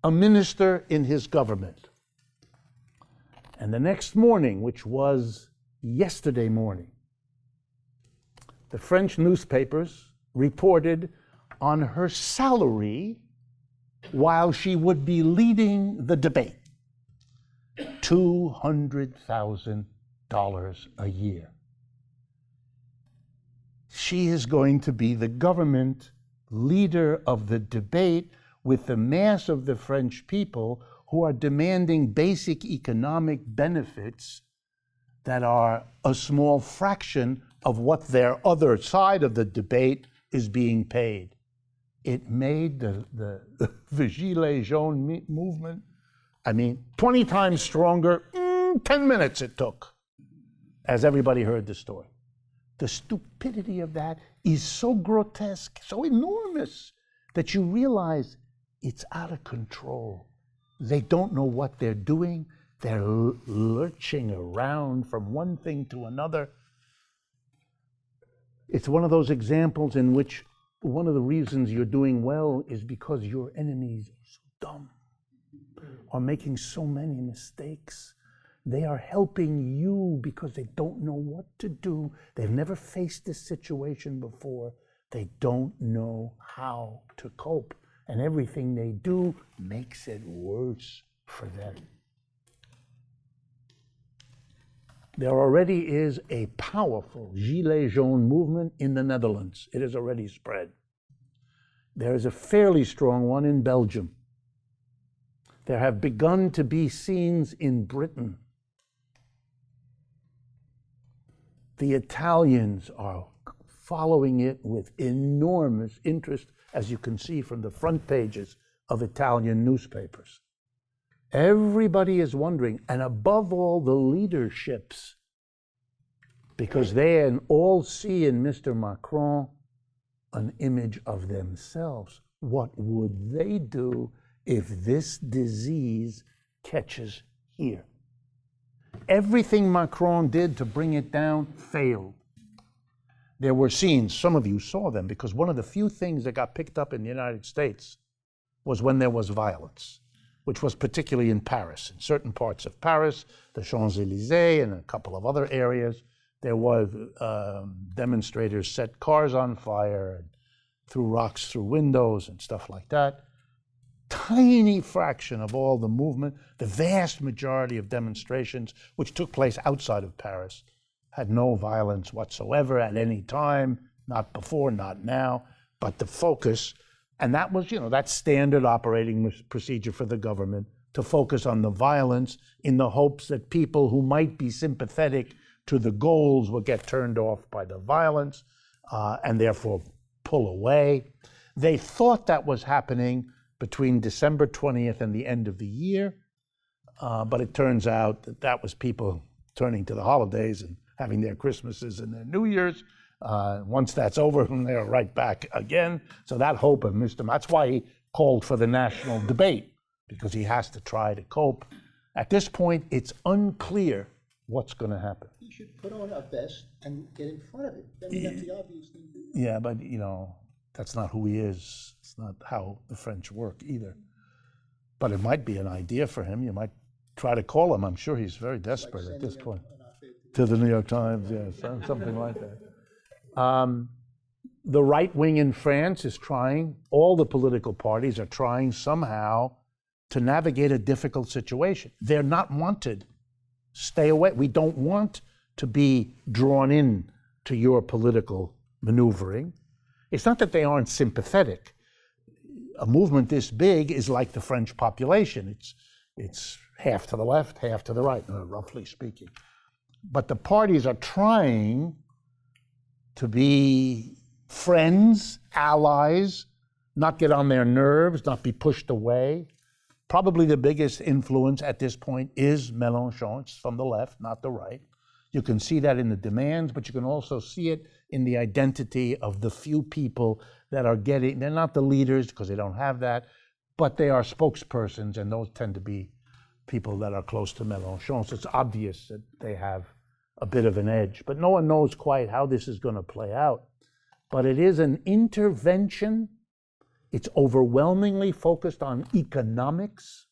a minister in his government. And the next morning, which was yesterday morning, the French newspapers reported on her salary while she would be leading the debate. $200,000 a year. She is going to be the government leader of the debate with the mass of the French people who are demanding basic economic benefits that are a small fraction of what their other side of the debate is being paid. It made the Gilets jaunes movement, 20 times stronger, 10 minutes it took, as everybody heard the story. The stupidity of that is so grotesque, so enormous, that you realize it's out of control. They don't know what they're doing. They're lurching around from one thing to another. It's one of those examples in which one of the reasons you're doing well is because your enemies are so dumb, are making so many mistakes. They are helping you because they don't know what to do. They've never faced this situation before. They don't know how to cope. And everything they do makes it worse for them. There already is a powerful Gilets jaunes movement in the Netherlands. It has already spread. There is a fairly strong one in Belgium. There have begun to be scenes in Britain. The Italians are following it with enormous interest, as you can see from the front pages of Italian newspapers. Everybody is wondering, and above all, the leaderships, because they all see in Mr. Macron an image of themselves. What would they do if this disease catches here? Everything Macron did to bring it down failed. There were scenes, some of you saw them, because one of the few things that got picked up in the United States was when there was violence, which was particularly in Paris. In certain parts of Paris, the Champs-Élysées and a couple of other areas, there was demonstrators set cars on fire, threw rocks through windows and stuff like that. Tiny fraction of all the movement, the vast majority of demonstrations, which took place outside of Paris, had no violence whatsoever at any time, not before, not now, but the focus, and that was, that's standard operating procedure for the government, to focus on the violence in the hopes that people who might be sympathetic to the goals will get turned off by the violence and therefore pull away. They thought that was happening between December 20th and the end of the year, but it turns out that that was people turning to the holidays and having their Christmases and their New Year's. Once that's over, they're right back again. So that hope of Mr. That's why he called for the national debate, because he has to try to cope. At this point, it's unclear what's going to happen. He should put on a vest and get in front of it. I mean, that's the obvious thing to do. Yeah, but that's not who he is. It's not how the French work either. But it might be an idea for him. You might try to call him. I'm sure he's very desperate at this point. To the New York Times, yes, something like that. The right wing in France is trying, all the political parties are trying somehow to navigate a difficult situation. They're not wanted. Stay away. We don't want to be drawn in to your political maneuvering. It's not that they aren't sympathetic. A movement this big is like the French population. It's half to the left, half to the right, roughly speaking. But the parties are trying to be friends, allies, not get on their nerves, not be pushed away. Probably the biggest influence at this point is Mélenchon. It's from the left, not the right. You can see that in the demands, but you can also see it in the identity of the few people that are getting, they're not the leaders because they don't have that, but they are spokespersons, and those tend to be people that are close to Mélenchon. So it's obvious that they have a bit of an edge, but no one knows quite how this is going to play out. But it is an intervention. It's overwhelmingly focused on economics.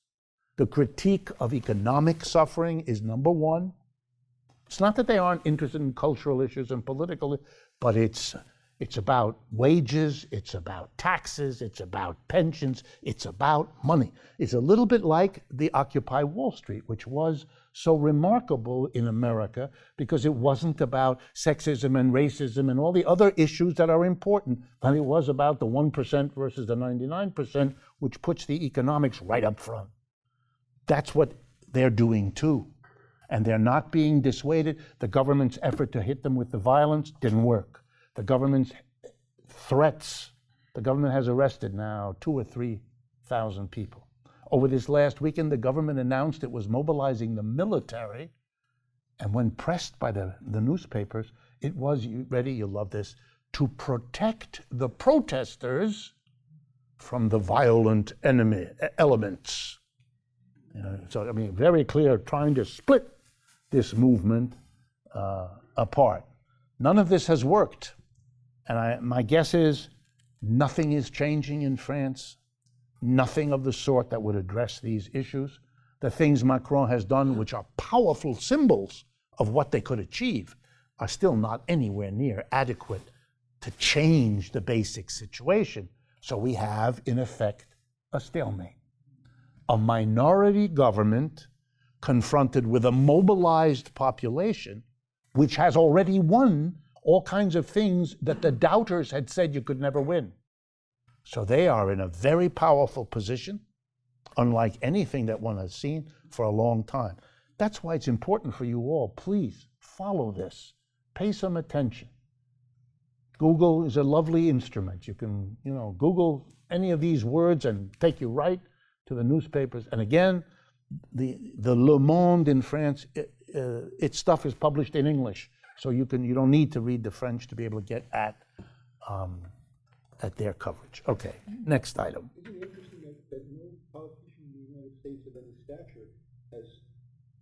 The critique of economic suffering is number one. It's not that they aren't interested in cultural issues and political, but it's about wages, it's about taxes, it's about pensions, it's about money. It's a little bit like the Occupy Wall Street, which was so remarkable in America because it wasn't about sexism and racism and all the other issues that are important, but it was about the 1% versus the 99%, which puts the economics right up front. That's what they're doing too. And they're not being dissuaded. The government's effort to hit them with the violence didn't work. The government's threats, the government has arrested now 2,000 or 3,000 people. Over this last weekend, the government announced it was mobilizing the military, and when pressed by the newspapers, it was, you ready, you'll love this, to protect the protesters from the violent enemy elements. So, I mean, very clear, trying to split this movement apart. None of this has worked. And my guess is nothing is changing in France, nothing of the sort that would address these issues. The things Macron has done, which are powerful symbols of what they could achieve, are still not anywhere near adequate to change the basic situation. So we have, in effect, a stalemate. A minority government confronted with a mobilized population, which has already won all kinds of things that the doubters had said you could never win. So they are in a very powerful position, unlike anything that one has seen for a long time. That's why it's important for you all, please follow this, pay some attention. Google is a lovely instrument. You can, Google any of these words and take you right to the newspapers. And again, the Le Monde in France, its stuff is published in English. So you don't need to read the French to be able to get at their coverage. Okay, next item. Isn't it interesting that no politician in the United States of any stature has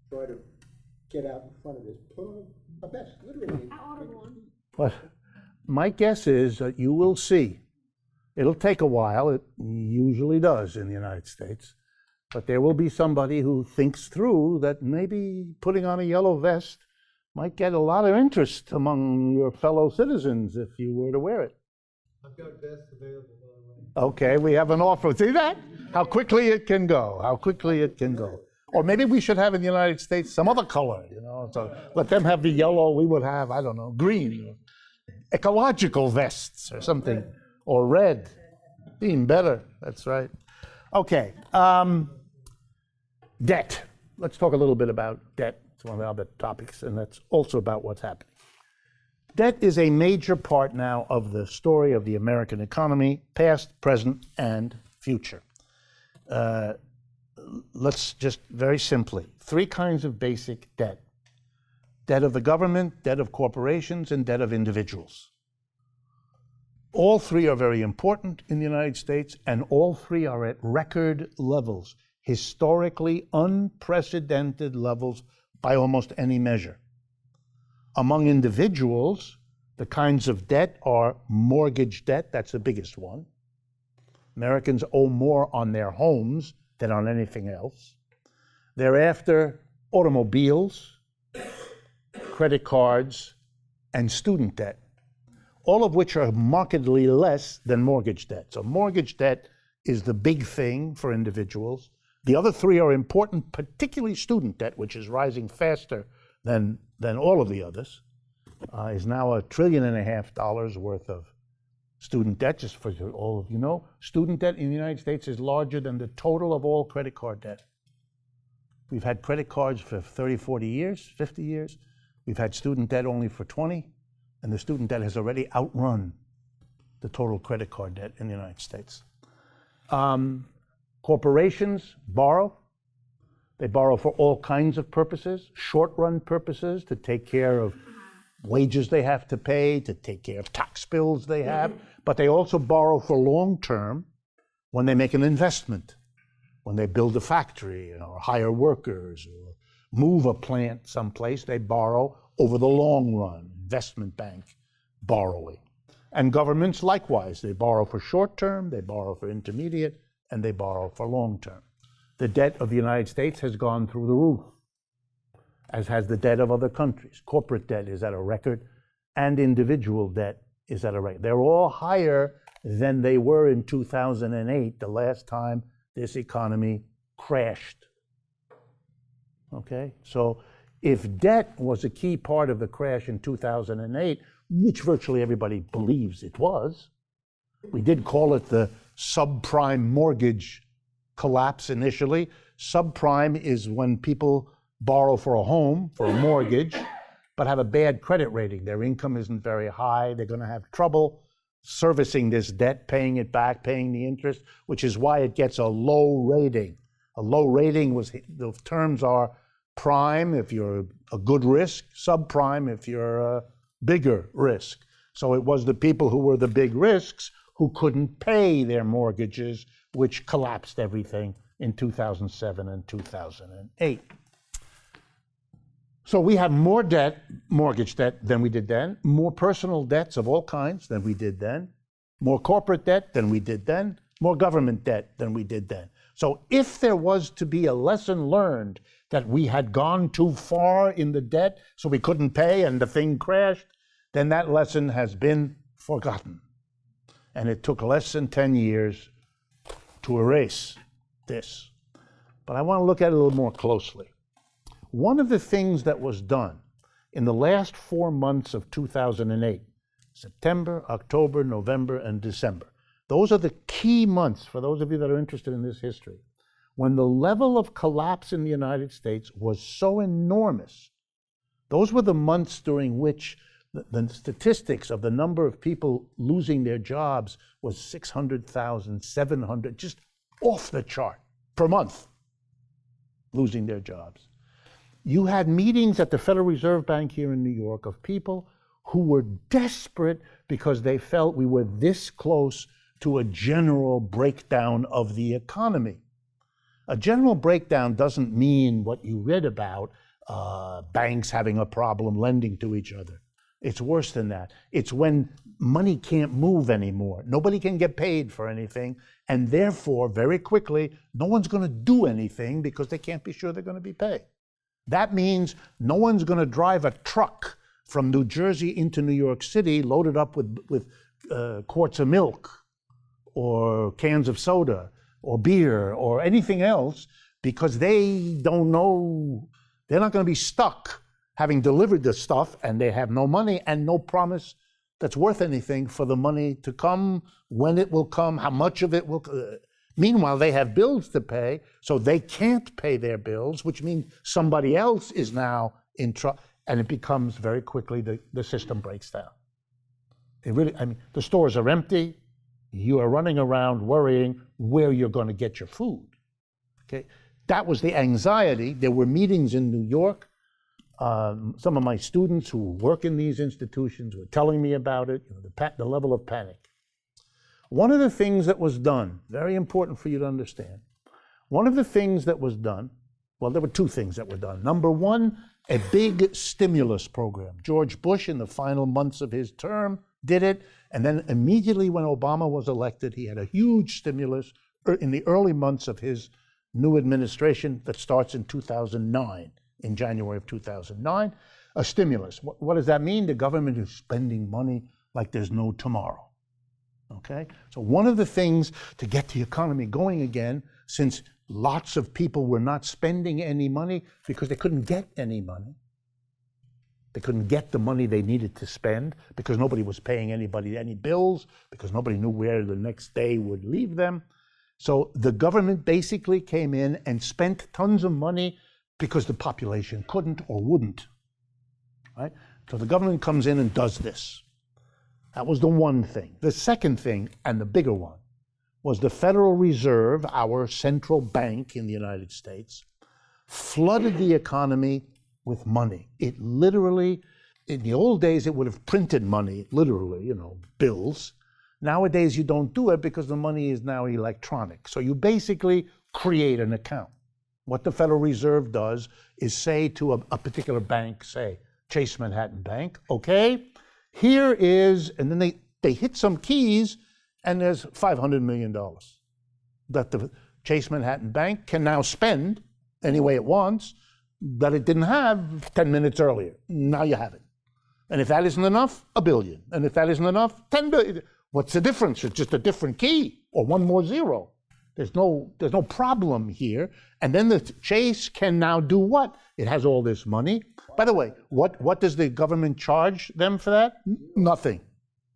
tried to get out in front of this? Put on a vest, literally. I ordered one. But my guess is that you will see. It'll take a while. It usually does in the United States. But there will be somebody who thinks through that maybe putting on a yellow vest might get a lot of interest among your fellow citizens if you were to wear it. I've got vests available, by the way. Okay, we have an offer. See that? How quickly it can go. How quickly it can go. Or maybe we should have in the United States some other color, so let them have the yellow, we would have, I don't know, green. Ecological vests or something. Or red. Even better, that's right. Okay, debt. Let's talk a little bit about debt. It's one of the other topics, and that's also about what's happening. Debt is a major part now of the story of the American economy, past, present, and future. Let's just very simply, 3 kinds of basic debt. Debt of the government, debt of corporations, and debt of individuals. All 3 are very important in the United States, and all 3 are at record levels, historically unprecedented levels by almost any measure. Among individuals, the kinds of debt are mortgage debt, that's the biggest one. Americans owe more on their homes than on anything else. Thereafter, automobiles, credit cards, and student debt, all of which are markedly less than mortgage debt. So mortgage debt is the big thing for individuals. The other 3 are important, particularly student debt, which is rising faster than all of the others, is now $1.5 trillion worth of student debt. Just for all of you know, student debt in the United States is larger than the total of all credit card debt. We've had credit cards for 30, 40 years, 50 years. We've had student debt only for 20, and the student debt has already outrun the total credit card debt in the United States. Corporations borrow. They borrow for all kinds of purposes, short-run purposes, to take care of wages they have to pay, to take care of tax bills they have, but they also borrow for long-term when they make an investment, when they build a factory or hire workers or move a plant someplace, they borrow over the long run, investment bank borrowing. And governments likewise, they borrow for short-term, they borrow for intermediate, and they borrow for long-term. The debt of the United States has gone through the roof, as has the debt of other countries. Corporate debt is at a record, and individual debt is at a record. They're all higher than they were in 2008, the last time this economy crashed. Okay? So if debt was a key part of the crash in 2008, which virtually everybody believes it was, we did call it the subprime mortgage collapse initially. Subprime is when people borrow for a home, for a mortgage, but have a bad credit rating. Their income isn't very high. They're going to have trouble servicing this debt, paying it back, paying the interest, which is why it gets a low rating. A low rating the terms are prime if you're a good risk, subprime if you're a bigger risk. So it was the people who were the big risks who couldn't pay their mortgages, which collapsed everything in 2007 and 2008. So we have more debt, mortgage debt, than we did then, more personal debts of all kinds than we did then, more corporate debt than we did then, more government debt than we did then. So if there was to be a lesson learned that we had gone too far in the debt so we couldn't pay and the thing crashed, then that lesson has been forgotten. And it took less than 10 years to erase this. But I want to look at it a little more closely. One of the things that was done in the last 4 months of 2008, September, October, November, and December, those are the key months for those of you that are interested in this history, when the level of collapse in the United States was so enormous. Those were the months during which the statistics of the number of people losing their jobs was 600,000, 700, just off the chart per month, losing their jobs. You had meetings at the Federal Reserve Bank here in New York of people who were desperate because they felt we were this close to a general breakdown of the economy. A general breakdown doesn't mean what you read about, banks having a problem lending to each other. It's worse than that. It's when money can't move anymore. Nobody can get paid for anything, and therefore, very quickly, no one's going to do anything because they can't be sure they're going to be paid. That means no one's going to drive a truck from New Jersey into New York City loaded up with quarts of milk or cans of soda or beer or anything else because they don't know, they're not going to be stuck having delivered the stuff and they have no money and no promise that's worth anything for the money to come, when it will come, how much of it will Meanwhile, they have bills to pay, so they can't pay their bills, which means somebody else is now in trouble, and it becomes very quickly, the system breaks down. It really, I mean, the stores are empty, you are running around worrying where you're going to get your food. Okay, that was the anxiety. There were meetings in New York. Some of my students who work in these institutions were telling me about it, the level of panic. One of the things that was done, very important for you to understand, one of the things that was done, well, there were two things that were done. Number one, a big stimulus program. George Bush, in the final months of his term, did it, and then immediately when Obama was elected, he had a huge stimulus in the early months of his new administration that starts in 2009, in January of 2009, a stimulus. What does that mean? The government is spending money like there's no tomorrow. Okay, so one of the things to get the economy going again, since lots of people were not spending any money because they couldn't get any money. They couldn't get the money they needed to spend because nobody was paying anybody any bills, because nobody knew where the next day would leave them. So the government basically came in and spent tons of money because the population couldn't or wouldn't. Right? So the government comes in and does this. That was the one thing. The second thing, and the bigger one, was the Federal Reserve, our central bank in the United States, flooded the economy with money. It literally, in the old days, it would have printed money, literally, bills. Nowadays, you don't do it because the money is now electronic. So you basically create an account. What the Federal Reserve does is say to a particular bank, say, Chase Manhattan Bank, okay, here is, and then they hit some keys, and there's $500 million that the Chase Manhattan Bank can now spend any way it wants that it didn't have 10 minutes earlier. Now you have it. And if that isn't enough, $1 billion. And if that isn't enough, $10 billion. What's the difference? It's just a different key or one more zero. There's no problem here. And then the Chase can now do what? It has all this money. By the way, what does the government charge them for that? Nothing.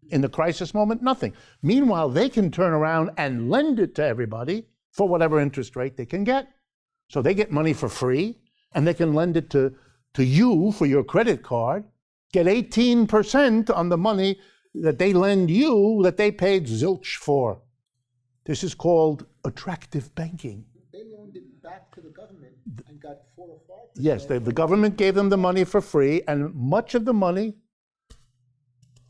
In the crisis moment, nothing. Meanwhile, they can turn around and lend it to everybody for whatever interest rate they can get. So they get money for free, and they can lend it to you for your credit card, get 18% on the money that they lend you that they paid zilch for. This is called attractive banking. They loaned it back to the government and got 4 or 5%. Yes, the government gave them the money for free, and much of the money,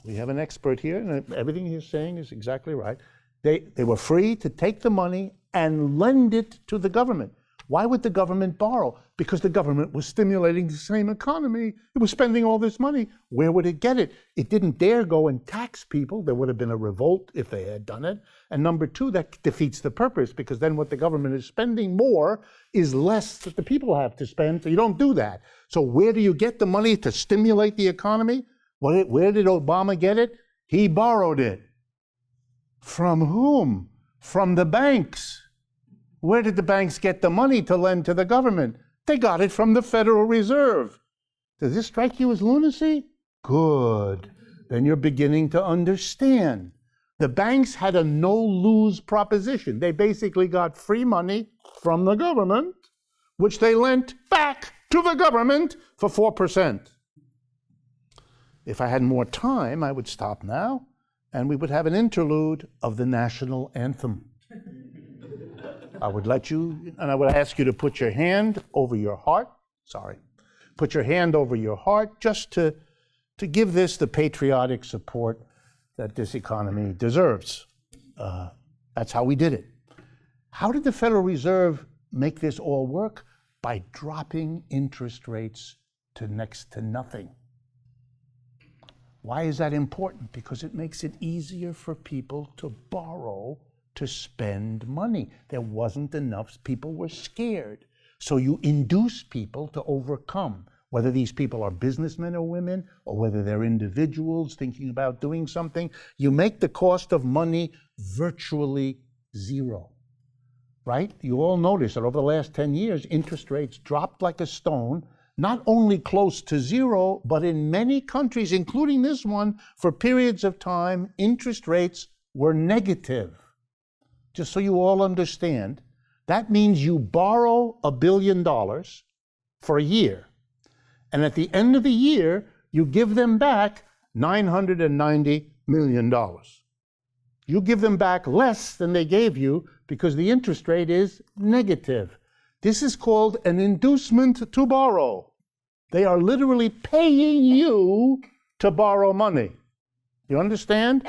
we have an expert here, and everything he's saying is exactly right. They were free to take the money and lend it to the government. Why would the government borrow? Because the government was stimulating the same economy. It was spending all this money. Where would it get it? It didn't dare go and tax people. There would have been a revolt if they had done it. And number two, that defeats the purpose, because then what the government is spending more is less that the people have to spend. So you don't do that. So where do you get the money to stimulate the economy? Where did Obama get it? He borrowed it. From whom? From the banks. Where did the banks get the money to lend to the government? They got it from the Federal Reserve. Does this strike you as lunacy? Good. Then you're beginning to understand. The banks had a no-lose proposition. They basically got free money from the government, which they lent back to the government for 4%. If I had more time, I would stop now, and we would have an interlude of the national anthem. I would let you, and I would ask you to put your hand over your heart. Sorry. Put your hand over your heart just to give this the patriotic support that this economy deserves. That's how we did it. How did the Federal Reserve make this all work? By dropping interest rates to next to nothing. Why is that important? Because it makes it easier for people to borrow to spend money. There wasn't enough. People were scared. So you induce people to overcome. whether these people are businessmen or women, or whether they're individuals thinking about doing something, you make the cost of money virtually zero, right? You all notice that over the last 10 years, interest rates dropped like a stone, not only close to zero, but in many countries, including this one, for periods of time, interest rates were negative. Just so you all understand, that means you borrow $1 billion for a year, and at the end of the year, you give them back $990 million. You give them back less than they gave you because the interest rate is negative. This is called an inducement to borrow. They are literally paying you to borrow money. You understand?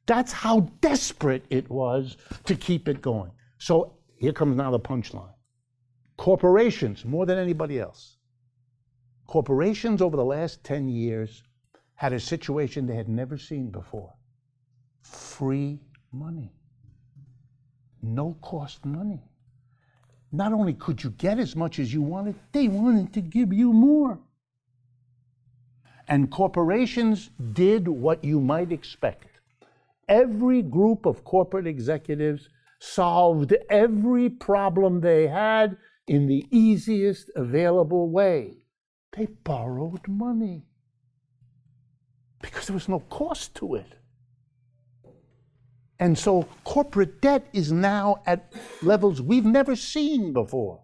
That's how desperate it was to keep it going. So here comes now the punchline. Corporations, more than anybody else, corporations over the last 10 years had a situation they had never seen before. Free money. No cost money. Not only could you get as much as you wanted, they wanted to give you more. And corporations did what you might expect. Every group of corporate executives solved every problem they had in the easiest available way. They borrowed money because there was no cost to it. And so corporate debt is now at levels we've never seen before.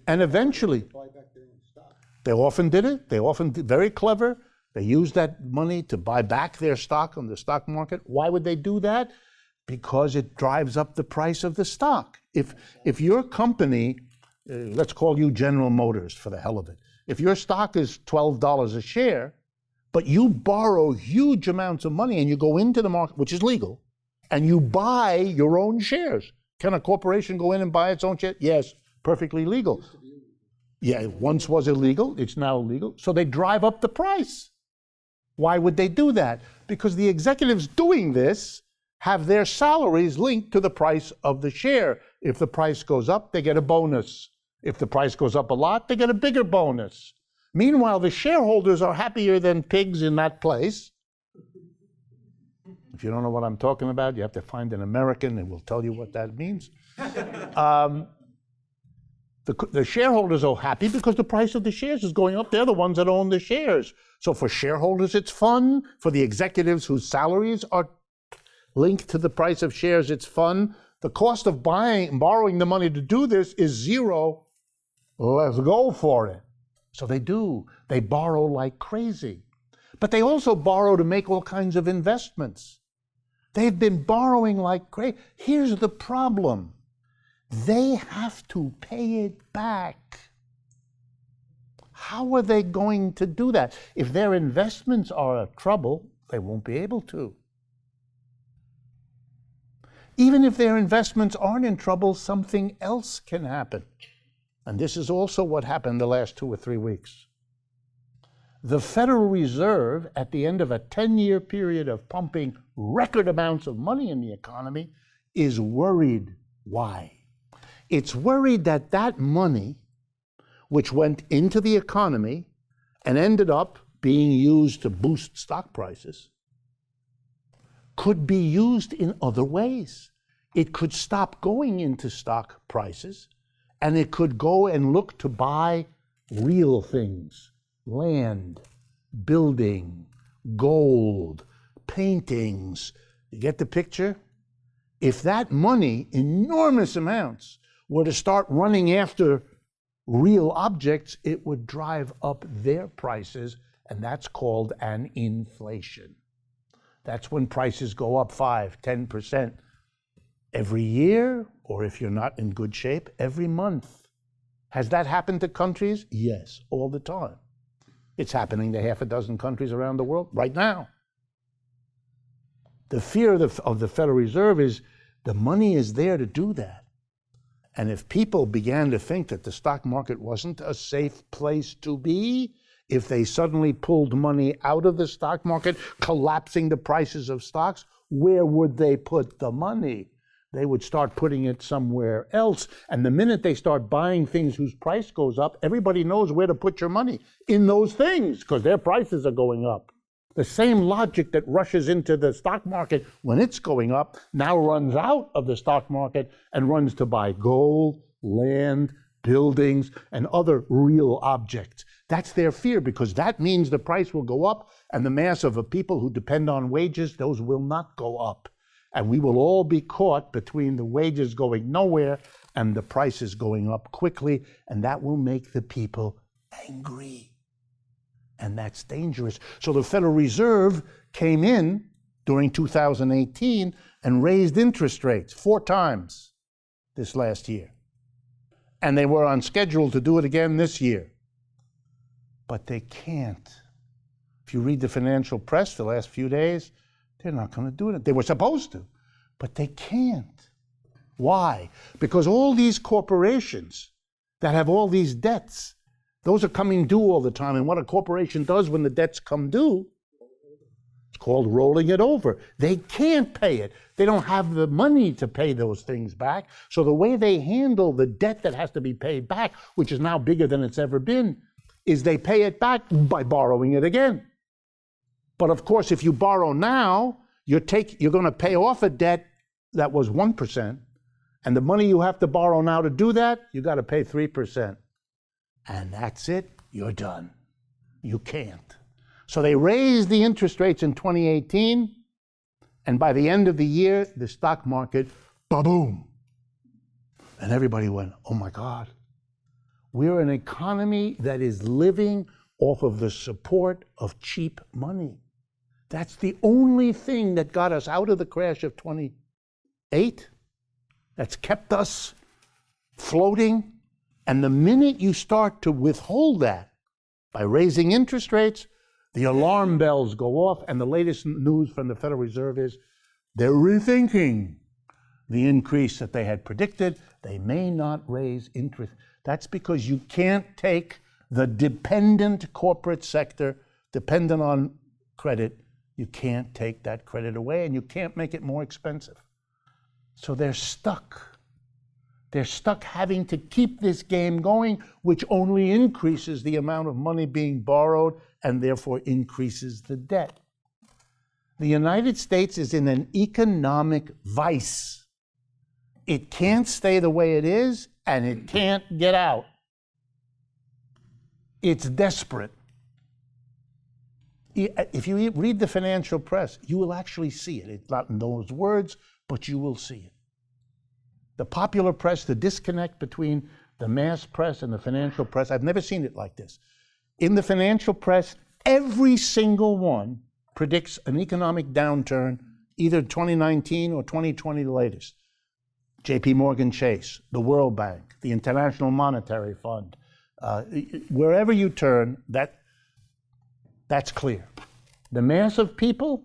And eventually, Buy back their own stock. they often did it. They often did, very clever. They used that money to buy back their stock on the stock market. Why would they do that? Because it drives up the price of the stock. If your company, let's call you General Motors for the hell of it, if your stock is $12 a share, but you borrow huge amounts of money and you go into the market, which is legal, and you buy your own shares. Can a corporation go in and buy its own shares? Yes, perfectly legal. Yeah, it once was illegal, it's now legal. So they drive up the price. Why would they do that? Because the executives doing this have their salaries linked to the price of the share. If the price goes up, they get a bonus. If the price goes up a lot, they get a bigger bonus. Meanwhile, the shareholders are happier than pigs in that place. If you don't know what I'm talking about, you have to find an American and we'll tell you what that means. The shareholders are happy because the price of the shares is going up. They're the ones that own the shares. So for shareholders, it's fun. For the executives whose salaries are linked to the price of shares, it's fun. The cost of borrowing the money to do this is zero. Let's go for it. So they do. They borrow like crazy. But they also borrow to make all kinds of investments. They've been borrowing like crazy. Here's the problem. They have to pay it back. How are they going to do that? If their investments are in trouble, they won't be able to. Even if their investments aren't in trouble, something else can happen. And this is also what happened the last 2 or 3 weeks. The Federal Reserve, at the end of a 10-year period of pumping record amounts of money in the economy, is worried. Why? It's worried that that money, which went into the economy and ended up being used to boost stock prices, could be used in other ways. It could stop going into stock prices, and it could go and look to buy real things, land, building, gold, paintings. You get the picture? If that money, enormous amounts, were to start running after real objects, it would drive up their prices, and that's called an inflation. That's when prices go up 5-10% every year, or if you're not in good shape, every month. Has that happened to countries? Yes, all the time. It's happening to half a dozen countries around the world right now. The fear of the Federal Reserve is the money is there to do that. And if people began to think that the stock market wasn't a safe place to be, if they suddenly pulled money out of the stock market, collapsing the prices of stocks, where would they put the money? they would start putting it somewhere else. And the minute they start buying things whose price goes up, everybody knows where to put your money, in those things, because their prices are going up. The same logic that rushes into the stock market when it's going up now runs out of the stock market and runs to buy gold, land, buildings, and other real objects. That's their fear, because that means the price will go up, and the mass of people who depend on wages, those will not go up. And we will all be caught between the wages going nowhere and the prices going up quickly, and that will make the people angry. And that's dangerous. So the Federal Reserve came in during 2018 and raised interest rates 4 times this last year. And they were on schedule to do it again this year. But they can't. If you read the financial press the last few days, they're not going to do it. They were supposed to, but they can't. Why? Because all these corporations that have all these debts, those are coming due all the time. And what a corporation does when the debts come due, it's called rolling it over. They can't pay it. They don't have the money to pay those things back. So the way they handle the debt that has to be paid back, which is now bigger than it's ever been, is they pay it back by borrowing it again. But of course, if you borrow now, you're going to pay off a debt that was 1%. And the money you have to borrow now to do that, you got to pay 3%. And that's it, you're done. You can't. So they raised the interest rates in 2018, and by the end of the year, the stock market, ba-boom. And everybody went, oh my God. We're an economy that is living off of the support of cheap money. That's the only thing that got us out of the crash of 28, that's kept us floating. And the minute you start to withhold that by raising interest rates, the alarm bells go off, and the latest news from the Federal Reserve is they're rethinking the increase that they had predicted. They may not raise interest. That's because you can't take the dependent corporate sector, dependent on credit, you can't take that credit away, and you can't make it more expensive. So they're stuck. They're stuck having to keep this game going, which only increases the amount of money being borrowed and therefore increases the debt. The United States is in an economic vice. It can't stay the way it is, and it can't get out. It's desperate. If you read the financial press, you will actually see it. It's not in those words, but you will see it. The popular press, the disconnect between the mass press and the financial press, I've never seen it like this. In the financial press, every single one predicts an economic downturn, either 2019 or 2020 the latest. JP Morgan Chase, the World Bank, the International Monetary Fund, wherever you turn, that's clear. The mass of people,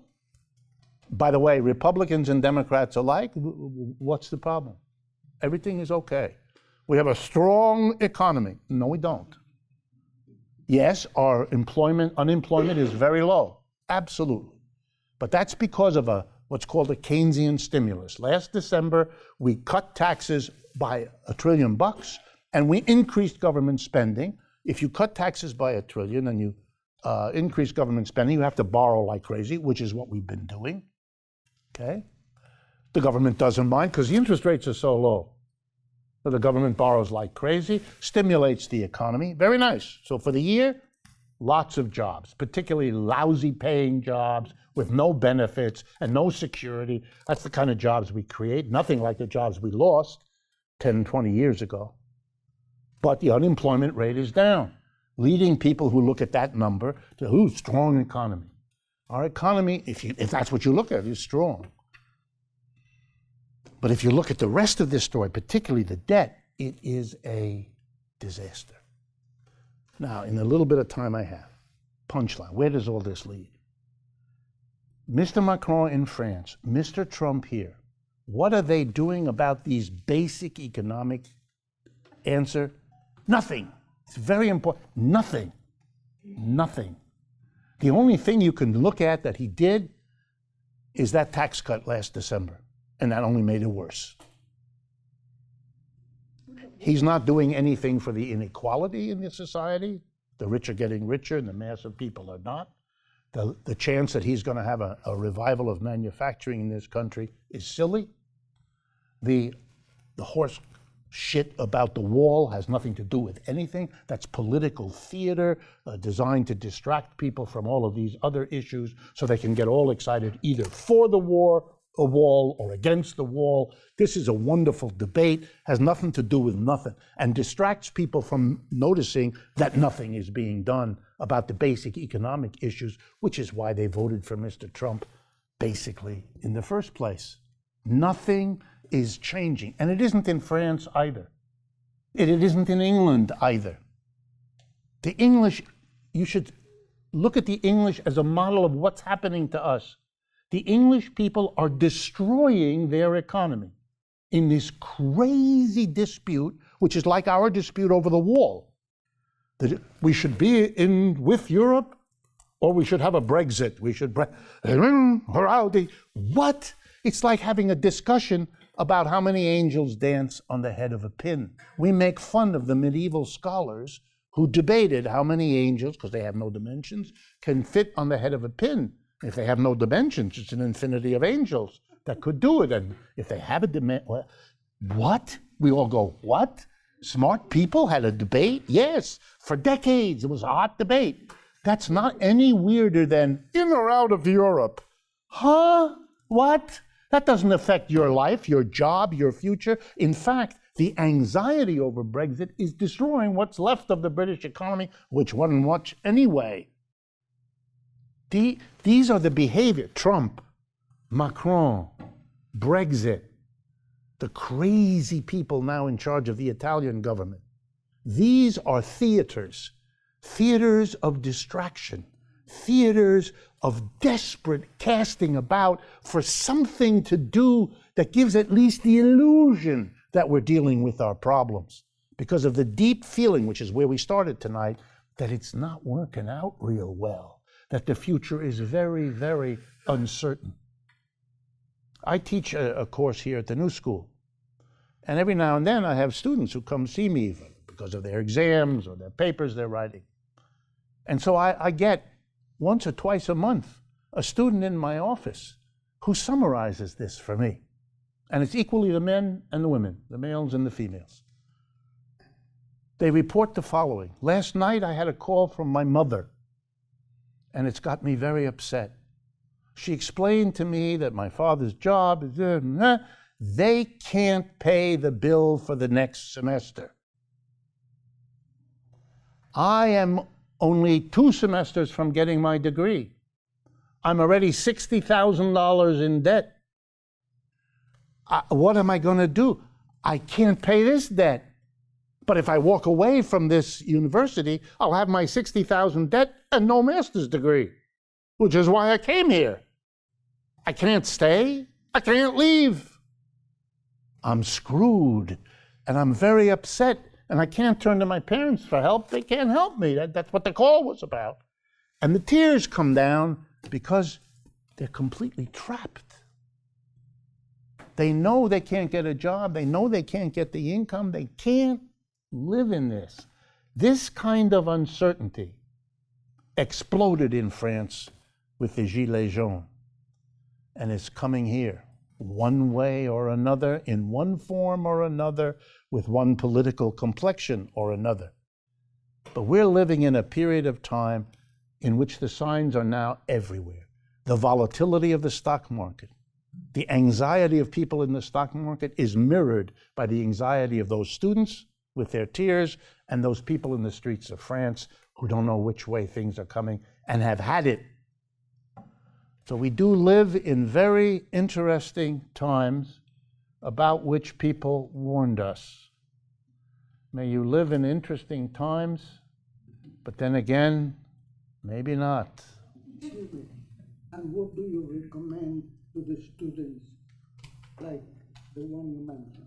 by the way, Republicans and Democrats alike, what's the problem? Everything is okay. We have a strong economy. No, we don't. Yes, our unemployment is very low, absolutely. But that's because of what's called a Keynesian stimulus. Last December, we cut taxes by $1 trillion, and we increased government spending. If you cut taxes by $1 trillion and you increase government spending, you have to borrow like crazy, which is what we've been doing. Okay? The government doesn't mind because the interest rates are so low. So the government borrows like crazy, stimulates the economy. Very nice. So for the year, lots of jobs, particularly lousy paying jobs with no benefits and no security. That's the kind of jobs we create. Nothing like the jobs we lost 10, 20 years ago. But the unemployment rate is down, leading people who look at that number to, strong economy. Our economy, if that's what you look at, is strong. But if you look at the rest of this story, particularly the debt, it is a disaster. Now, in the little bit of time I have, punchline, where does all this lead? Mr. Macron in France, Mr. Trump here, what are they doing about these basic economic answer? Nothing. It's very important. Nothing. Nothing. The only thing you can look at that he did is that tax cut last December. and that only made it worse. He's not doing anything for the inequality in the society. The rich are getting richer and the mass of people are not. The chance that he's going to have a revival of manufacturing in this country is silly. The horse shit about the wall has nothing to do with anything. That's political theater designed to distract people from all of these other issues so they can get all excited either for the wall or against the wall. This is a wonderful debate, has nothing to do with nothing, and distracts people from noticing that nothing is being done about the basic economic issues, which is why they voted for Mr. Trump, basically, in the first place. Nothing is changing, and it isn't in France either. It isn't in England either. The English, you should look at the English as a model of what's happening to us. The English people are destroying their economy in this crazy dispute, which is like our dispute over the wall. That we should be in with Europe, or we should have a Brexit. We should what? It's like having a discussion about how many angels dance on the head of a pin. We make fun of the medieval scholars who debated how many angels, because they have no dimensions, can fit on the head of a pin. If they have no dimensions, it's an infinity of angels that could do it. And if they have a dimension, what? We all go, what? Smart people had a debate? Yes, for decades. It was a hot debate. That's not any weirder than in or out of Europe. Huh? What? That doesn't affect your life, your job, your future. In fact, the anxiety over Brexit is destroying what's left of the British economy, which won much anyway. These are the behavior. Trump, Macron, Brexit, the crazy people now in charge of the Italian government. These are theaters of distraction, theaters of desperate casting about for something to do that gives at least the illusion that we're dealing with our problems, because of the deep feeling, which is where we started tonight, that it's not working out real well, that the future is very, very uncertain. I teach a course here at the New School, and every now and then I have students who come see me because of their exams or their papers they're writing. And so I get once or twice a month a student in my office who summarizes this for me. And it's equally the men and the women, the males and the females. They report the following. Last night I had a call from my mother, and it's got me very upset. She explained to me that my father's job is, they can't pay the bill for the next semester. I am only 2 semesters from getting my degree. I'm already $60,000 in debt. What am I going to do? I can't pay this debt. But if I walk away from this university, I'll have my $60,000 debt and no master's degree, which is why I came here. I can't stay. I can't leave. I'm screwed, and I'm very upset, and I can't turn to my parents for help. They can't help me. That's what the call was about. And the tears come down because they're completely trapped. They know they can't get a job. They know they can't get the income. They can't live in this. This kind of uncertainty exploded in France with the Gilets jaunes, and it's coming here one way or another, in one form or another, with one political complexion or another. But we're living in a period of time in which the signs are now everywhere. The volatility of the stock market, the anxiety of people in the stock market is mirrored by the anxiety of those students with their tears and those people in the streets of France who don't know which way things are coming and have had it. So we do live in very interesting times about which people warned us. May you live in interesting times, but then again, maybe not. Excuse me. And what do you recommend to the students, like the one you mentioned?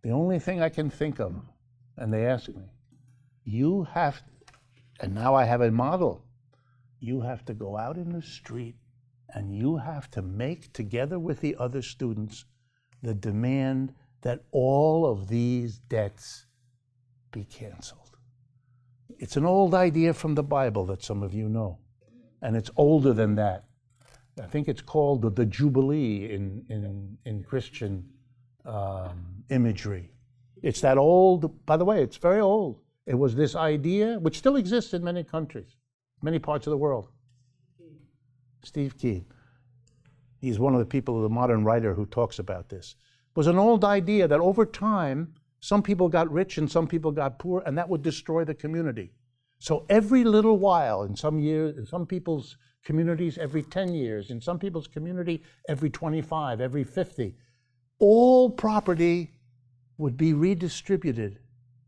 The only thing I can think of, and they ask me, you have, and now I have a model, you have to go out in the street and you have to make, together with the other students, the demand that all of these debts be canceled. It's an old idea from the Bible that some of you know, and it's older than that. I think it's called the Jubilee in Christian imagery. It's that old, by the way, it's very old. It was this idea, which still exists in many countries, many parts of the world. Steve Keen. He's one of the people, the modern writer who talks about this. It was an old idea that over time, some people got rich and some people got poor, and that would destroy the community. So every little while, in some years, in some people's communities, every 10 years, in some people's community, every 25, every 50, all property would be redistributed.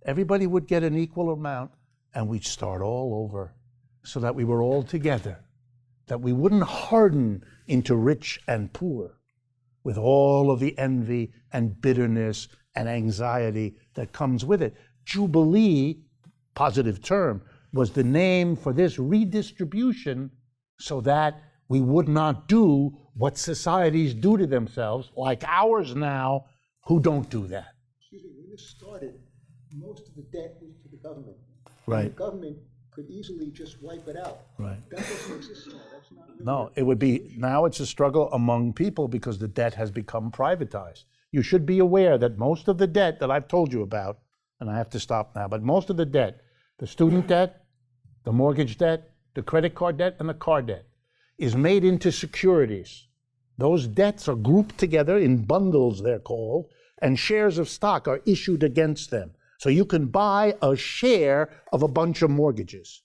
Everybody would get an equal amount, and we'd start all over so that we were all together, that we wouldn't harden into rich and poor with all of the envy and bitterness and anxiety that comes with it. Jubilee, positive term, was the name for this redistribution so that we would not do what societies do to themselves, like ours now, who don't do that. Excuse me, when this started, most of the debt was to the government. Right. And the government could easily just wipe it out. Right. That doesn't exist now. That's not really No, it would be, now it's a struggle among people because the debt has become privatized. You should be aware that most of the debt that I've told you about, and I have to stop now, but most of the debt, the student debt, the mortgage debt, the credit card debt, and the car debt, is made into securities. Those debts are grouped together in bundles, they're called, and shares of stock are issued against them. So you can buy a share of a bunch of mortgages.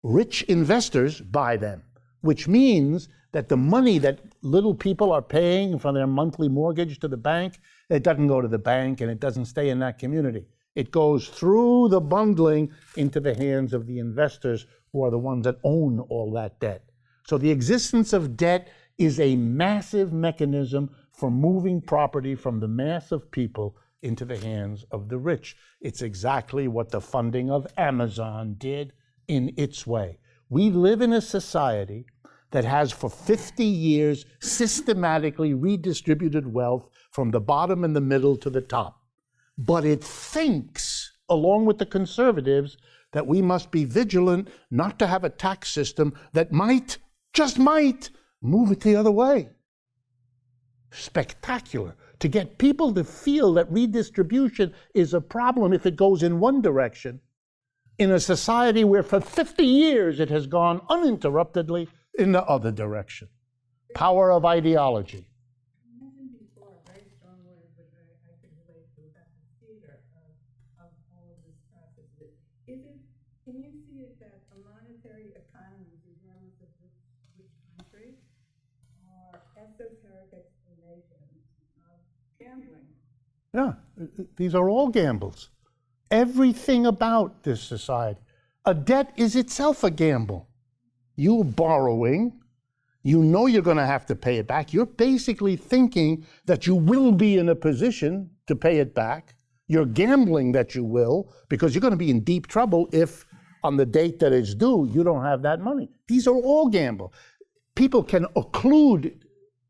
Rich investors buy them, which means that the money that little people are paying for their monthly mortgage to the bank, it doesn't go to the bank and it doesn't stay in that community. It goes through the bundling into the hands of the investors who are the ones that own all that debt. So the existence of debt is a massive mechanism for moving property from the mass of people into the hands of the rich. It's exactly what the funding of Amazon did in its way. We live in a society that has for 50 years systematically redistributed wealth from the bottom and the middle to the top. But it thinks, along with the conservatives, that we must be vigilant not to have a tax system that might, just might, move it the other way. Spectacular. To get people to feel that redistribution is a problem if it goes in one direction, in a society where for 50 years it has gone uninterruptedly in the other direction. Power of ideology. I mentioned before a very strong word which I could relate to about the theater of all of this process. Can you see it that a monetary economy, regardless of which country, are esoteric explanations of gambling? Yeah, these are all gambles. Everything about this society. A debt is itself a gamble. You're borrowing, you know you're going to have to pay it back. You're basically thinking that you will be in a position to pay it back. You're gambling that you will, because you're going to be in deep trouble if on the date that it's due, you don't have that money. These are all gamble. People can occlude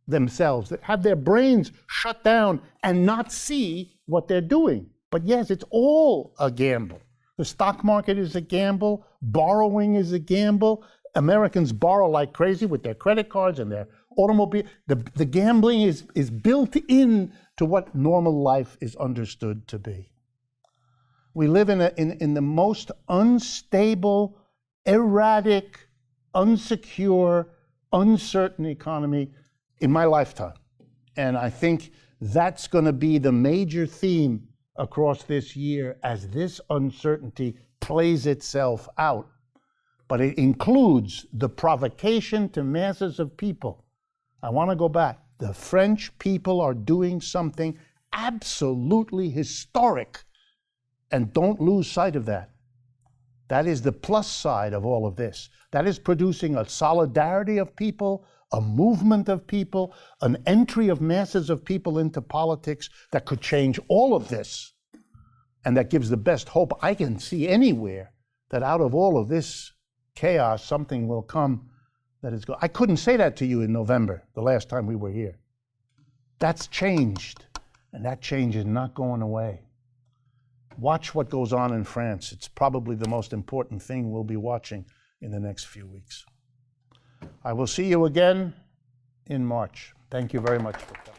themselves, have their brains shut down and not see what they're doing. But yes, it's all a gamble. The stock market is a gamble. Borrowing is a gamble. Americans borrow like crazy with their credit cards and their automobile. The gambling is built in to what normal life is understood to be. We live in the most unstable, erratic, unsecure, uncertain economy in my lifetime. And I think that's going to be the major theme across this year as this uncertainty plays itself out. But it includes the provocation to masses of people. I want to go back. The French people are doing something absolutely historic, and don't lose sight of that. That is the plus side of all of this. That is producing a solidarity of people, a movement of people, an entry of masses of people into politics that could change all of this. And that gives the best hope I can see anywhere that out of all of this chaos, something will come that is good. I couldn't say that to you in November, the last time we were here. That's changed. And that change is not going away. Watch what goes on in France. It's probably the most important thing we'll be watching in the next few weeks. I will see you again in March. Thank you very much for coming.